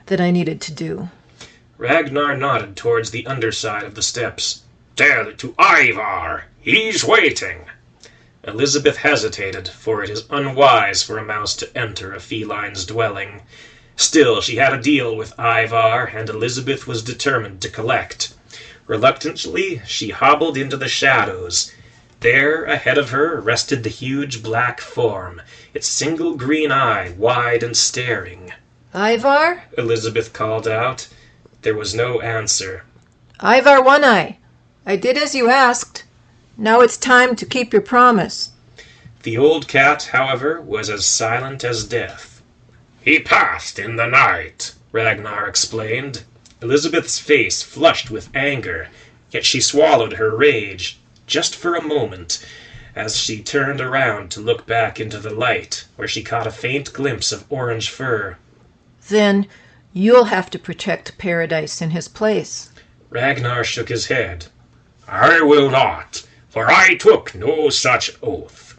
that I needed to do. Ragnar nodded towards the underside of the steps. Tell it to Ivar. He's waiting. Elizabeth hesitated, for it is unwise for a mouse to enter a feline's dwelling. Still, she had a deal with Ivar, and Elizabeth was determined to collect. Reluctantly, she hobbled into the shadows. There, ahead of her, rested the huge black form, its single green eye wide and staring. Ivar? Elizabeth called out. There was no answer. Ivar One-Eye, I did as you asked. Now it's time to keep your promise. The old cat, however, was as silent as death. He passed in the night, Ragnar explained. Elizabeth's face flushed with anger, yet she swallowed her rage, just for a moment, as she turned around to look back into the light, where she caught a faint glimpse of orange fur. Then you'll have to protect Paradise in his place. Ragnar shook his head. I will not, for I took no such oath.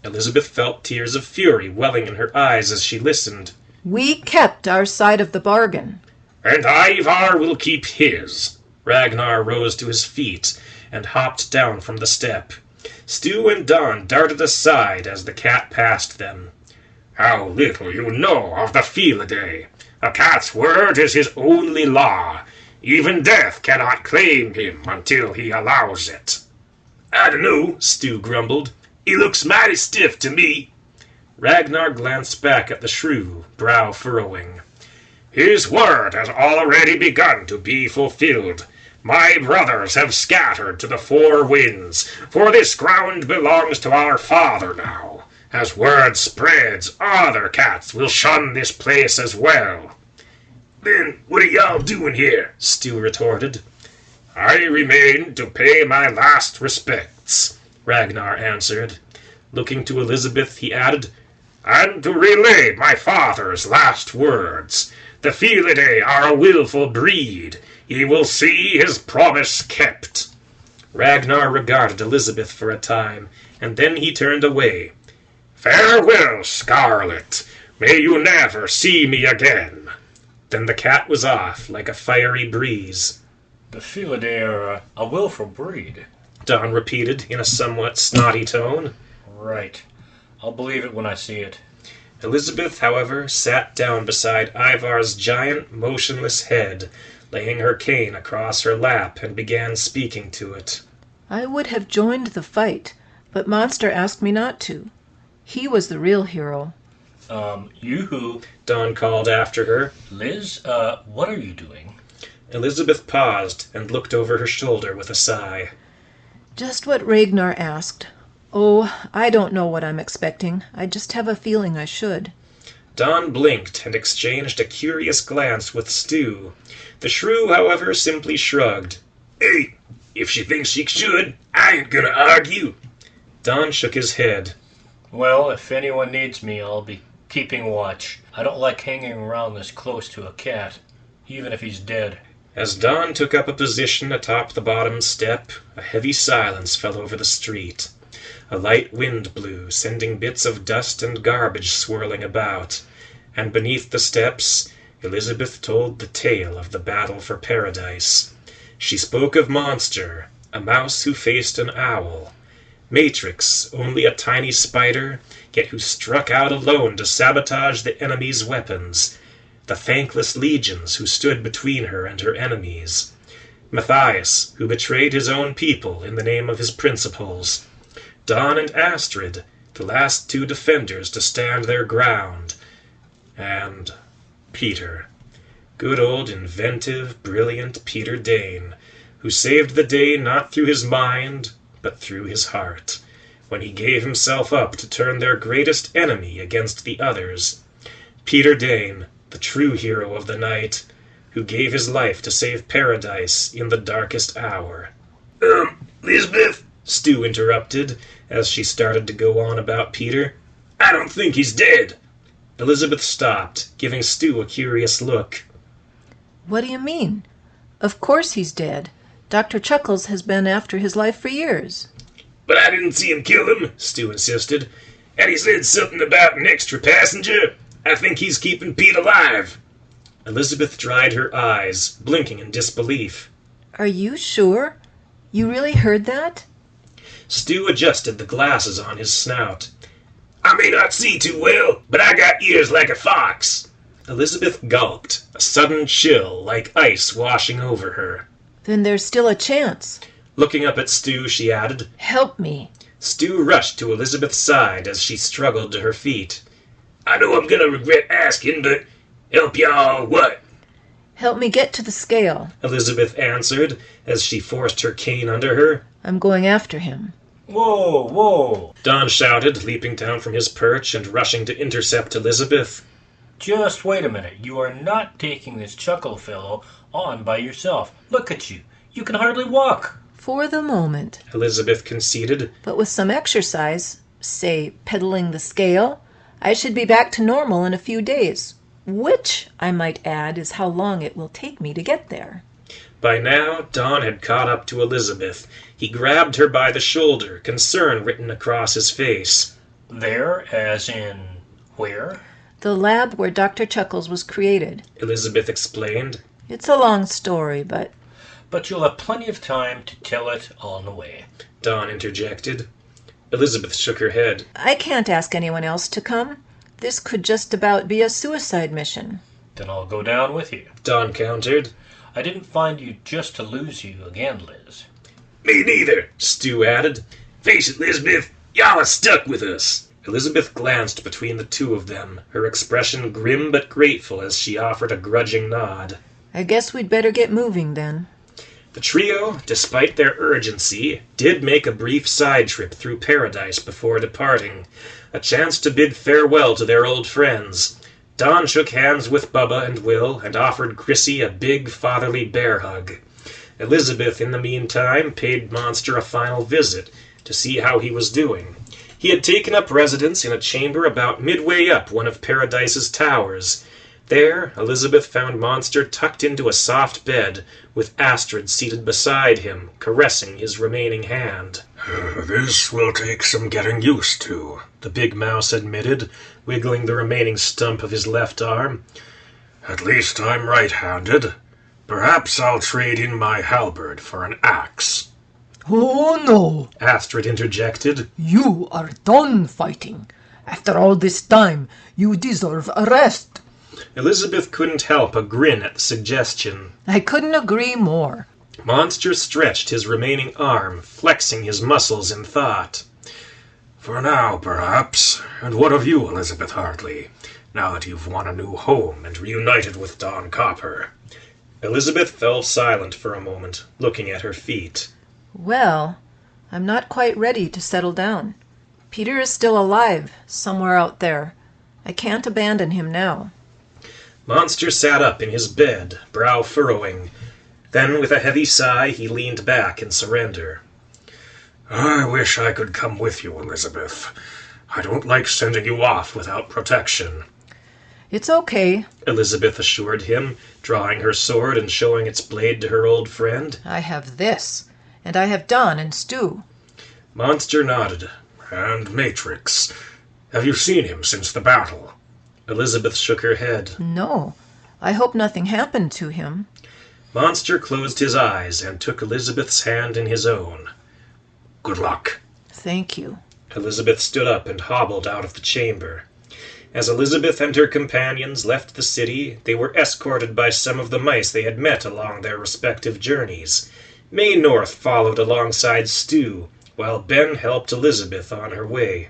Elizabeth felt tears of fury welling in her eyes as she listened. We kept our side of the bargain. And Ivar will keep his. Ragnar rose to his feet and hopped down from the step. Stu and Don darted aside as the cat passed them. How little you know of the Felidae. A cat's word is his only law. Even death cannot claim him until he allows it. I dunno, Stu grumbled. He looks mighty stiff to me. Ragnar glanced back at the shrew, brow furrowing. His word has already begun to be fulfilled. My brothers have scattered to the four winds, for this ground belongs to our father now. As word spreads, other cats will shun this place as well. Then what are y'all doing here? Stu retorted. I remain to pay my last respects, Ragnar answered. Looking to Elizabeth, he added, and to relay my father's last words. The Felidae are a willful breed. He will see his promise kept. Ragnar regarded Elizabeth for a time, and then he turned away. Farewell, Scarlet. May you never see me again. Then the cat was off like a fiery breeze. The Felidae are a willful breed, Don repeated in a somewhat snotty tone. Right. I'll believe it when I see it. Elizabeth, however, sat down beside Ivar's giant, motionless head, laying her cane across her lap, and began speaking to it. I would have joined the fight, but Monster asked me not to. He was the real hero. You who? Don called after her. Liz, what are you doing? Elizabeth paused and looked over her shoulder with a sigh. Just what Ragnar asked. Oh, I don't know what I'm expecting. I just have a feeling I should. Don blinked and exchanged a curious glance with Stu. The shrew, however, simply shrugged. Hey, if she thinks she should, I ain't gonna argue. Don shook his head. Well, if anyone needs me, I'll be keeping watch. I don't like hanging around this close to a cat, even if he's dead. As Don took up a position atop the bottom step, a heavy silence fell over the street. A light wind blew, sending bits of dust and garbage swirling about, and beneath the steps, Elizabeth told the tale of the battle for Paradise. She spoke of Monster, a mouse who faced an owl, Matrix, only a tiny spider, yet who struck out alone to sabotage the enemy's weapons, the thankless legions who stood between her and her enemies, Matthias, who betrayed his own people in the name of his principles, Don and Astrid, the last two defenders to stand their ground, and Peter, good old inventive, brilliant Peter Dane, who saved the day not through his mind, but through his heart, when he gave himself up to turn their greatest enemy against the others. Peter Dane, the true hero of the night, who gave his life to save paradise in the darkest hour. Elizabeth, Stu interrupted as she started to go on about Peter. I don't think he's dead. Elizabeth stopped, giving Stu a curious look. What do you mean? Of course he's dead. Dr. Chuckles has been after his life for years. But I didn't see him kill him, Stu insisted. and he said something about an extra passenger. I think he's keeping Pete alive. Elizabeth dried her eyes, blinking in disbelief. Are you sure? You really heard that? Stu adjusted the glasses on his snout. I may not see too well, but I got ears like a fox. Elizabeth gulped, a sudden chill like ice washing over her. Then there's still a chance. Looking up at Stu, she added. Help me. Stu rushed to Elizabeth's side as she struggled to her feet. I know I'm gonna regret asking, but help y'all what? Help me get to the scale. Elizabeth answered as she forced her cane under her. I'm going after him. Whoa, whoa. Don shouted, leaping down from his perch and rushing to intercept Elizabeth. Just wait a minute. You are not taking this Chuckle fellow on by yourself. Look at you. You can hardly walk. For the moment. Elizabeth conceded. But with some exercise, say pedaling the scale, I should be back to normal in a few days. Which, I might add, is how long it will take me to get there. By now, Don had caught up to Elizabeth. He grabbed her by the shoulder, concern written across his face. There, as in where? The lab where Dr. Chuckles was created. Elizabeth explained. It's a long story, but... But you'll have plenty of time to tell it on the way. Don interjected. Elizabeth shook her head. I can't ask anyone else to come. This could just about be a suicide mission. Then I'll go down with you. Don countered. I didn't find you just to lose you again, Liz. Me neither, Stu added. Face it, Elizabeth, y'all are stuck with us. Elizabeth glanced between the two of them, her expression grim but grateful as she offered a grudging nod. I guess we'd better get moving then. The trio, despite their urgency, did make a brief side trip through paradise before departing, a chance to bid farewell to their old friends. Don shook hands with Bubba and Will and offered Chrissy a big fatherly bear hug. Elizabeth, in the meantime, paid Monster a final visit to see how he was doing. He had taken up residence in a chamber about midway up one of Paradise's towers. There, Elizabeth found Monster tucked into a soft bed, with Astrid seated beside him, caressing his remaining hand. This will take some getting used to, the big mouse admitted, wiggling the remaining stump of his left arm. At least I'm right-handed. Perhaps I'll trade in my halberd for an axe. Oh no, Astrid interjected. you are done fighting. After all this time, you deserve a rest. Elizabeth couldn't help a grin at the suggestion. I couldn't agree more. Monster stretched his remaining arm, flexing his muscles in thought. For now, perhaps. And what of you, Elizabeth Hartley, now that you've won a new home and reunited with Don Copper? Elizabeth fell silent for a moment, looking at her feet. Well, I'm not quite ready to settle down. Peter is still alive, somewhere out there. I can't abandon him now. Monster sat up in his bed, brow furrowing. Then, with a heavy sigh, he leaned back in surrender. I wish I could come with you, Elizabeth. I don't like sending you off without protection. It's okay. Elizabeth assured him, drawing her sword and showing its blade to her old friend. I have this, and I have Don and Stu. Monster nodded. And Matrix. Have you seen him since the battle? Elizabeth shook her head. No, I hope nothing happened to him. Monster closed his eyes and took Elizabeth's hand in his own. Good luck. Thank you. Elizabeth stood up and hobbled out of the chamber. As Elizabeth and her companions left the city, they were escorted by some of the mice they had met along their respective journeys. May North followed alongside Stu, while Ben helped Elizabeth on her way.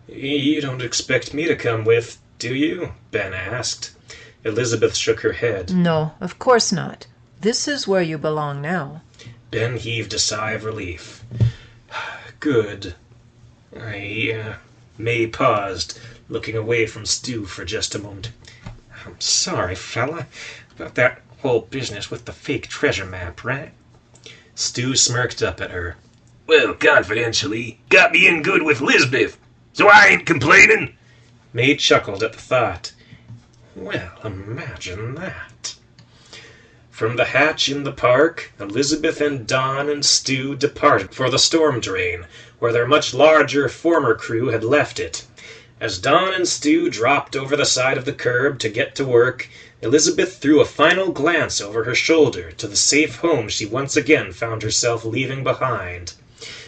You don't expect me to come with, do you? Ben asked. Elizabeth shook her head. No, of course not. This is where you belong now. Ben heaved a sigh of relief. Good. May paused, looking away from Stu for just a moment. I'm sorry, fella, about that whole business with the fake treasure map, right? Stu smirked up at her. Well, confidentially, got me in good with Elizabeth, so I ain't complaining. May chuckled at the thought. Well, imagine that. From the hatch in the park, Elizabeth and Don and Stu departed for the storm drain, where their much larger former crew had left it. As Don and Stu dropped over the side of the curb to get to work, Elizabeth threw a final glance over her shoulder to the safe home she once again found herself leaving behind.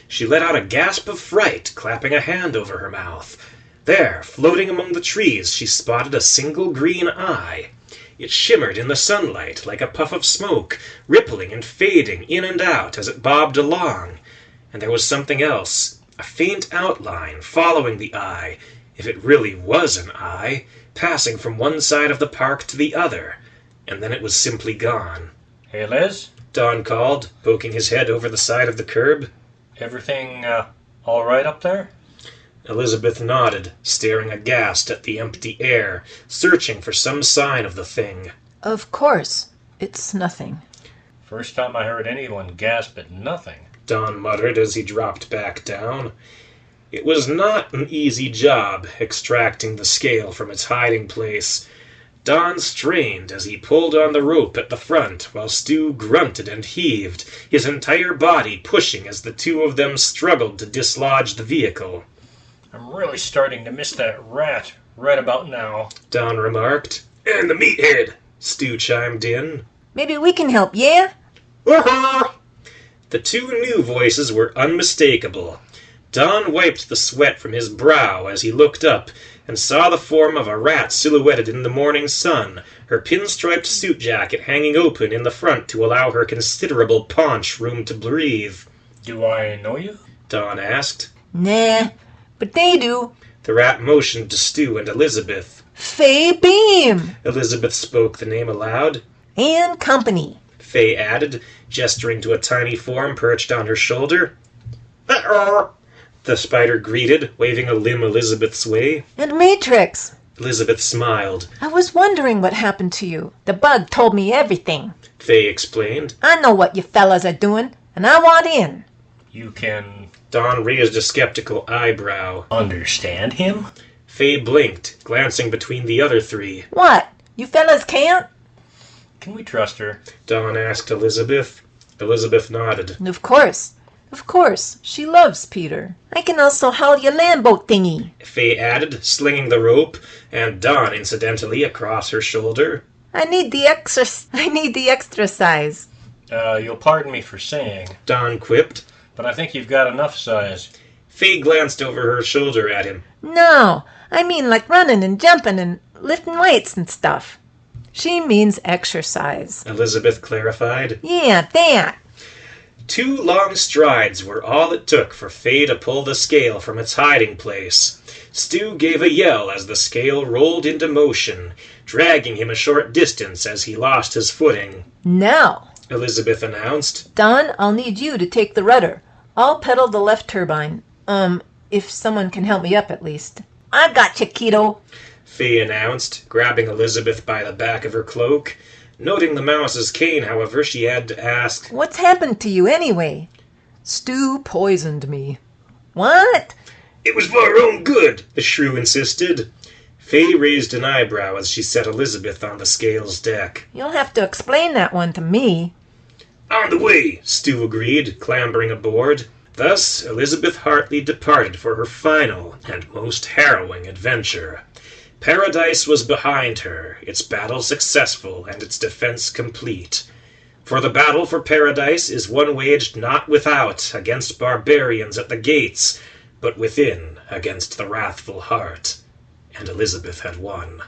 She let out a gasp of fright, clapping a hand over her mouth. There, floating among the trees, she spotted a single green eye. It shimmered in the sunlight like a puff of smoke, rippling and fading in and out as it bobbed along. And there was something else, a faint outline following the eye, if it really was an eye, passing from one side of the park to the other, and then it was simply gone. Hey, Liz? Don called, poking his head over the side of the curb. Everything all right up there? Elizabeth nodded, staring aghast at the empty air, searching for some sign of the thing. Of course. It's nothing. First time I heard anyone gasp at nothing. Don muttered as he dropped back down. It was not an easy job, extracting the scale from its hiding place. Don strained as he pulled on the rope at the front, while Stu grunted and heaved, his entire body pushing as the two of them struggled to dislodge the vehicle. I'm really starting to miss that rat right about now, Don remarked. And the meathead, Stu chimed in. Maybe we can help, yeah? The two new voices were unmistakable. Don wiped the sweat from his brow as he looked up and saw the form of a rat silhouetted in the morning sun, her pinstriped suit jacket hanging open in the front to allow her considerable paunch room to breathe. Do I know you? Don asked. Nah, but they do. The rat motioned to Stu and Elizabeth. Faye Beam Elizabeth spoke the name aloud. and Company. Faye added, gesturing to a tiny form perched on her shoulder. The spider greeted, waving a limb Elizabeth's way. And Matrix. Elizabeth smiled. I was wondering what happened to you. The bug told me everything. Faye explained. I know what you fellas are doing, and I want in. You can Don raised a skeptical eyebrow. understand him? Faye blinked, glancing between the other three. What? You fellas can't? Can we trust her? Don asked Elizabeth. Elizabeth nodded. Of course. Of course. She loves Peter. I can also haul your lamboat thingy. Faye added, slinging the rope, and Don incidentally across her shoulder. I need the extra size. You'll pardon me for saying, Don quipped. but I think you've got enough size. Faye glanced over her shoulder at him. No, I mean like running and jumping and lifting weights and stuff. She means exercise. Elizabeth clarified. Yeah, that. 2 long strides were all it took for Faye to pull the scale from its hiding place. Stu gave a yell as the scale rolled into motion, dragging him a short distance as he lost his footing. Now, Elizabeth announced. Don, I'll need you to take the rudder. I'll pedal the left turbine. If someone can help me up at least. I got you, kiddo. Faye announced, grabbing Elizabeth by the back of her cloak. Noting the mouse's cane, however, she had to ask, What's happened to you anyway? Stu poisoned me. What? it was for our own good. the shrew insisted. Faye raised an eyebrow as she set Elizabeth on the scale's deck. You'll have to explain that one to me. On the way. Stu agreed, clambering aboard. Thus, Elizabeth Hartley departed for her final and most harrowing adventure. Paradise was behind her, its battle successful and its defense complete. For the battle for paradise is one waged not without against barbarians at the gates, but within against the wrathful heart. And Elizabeth had won.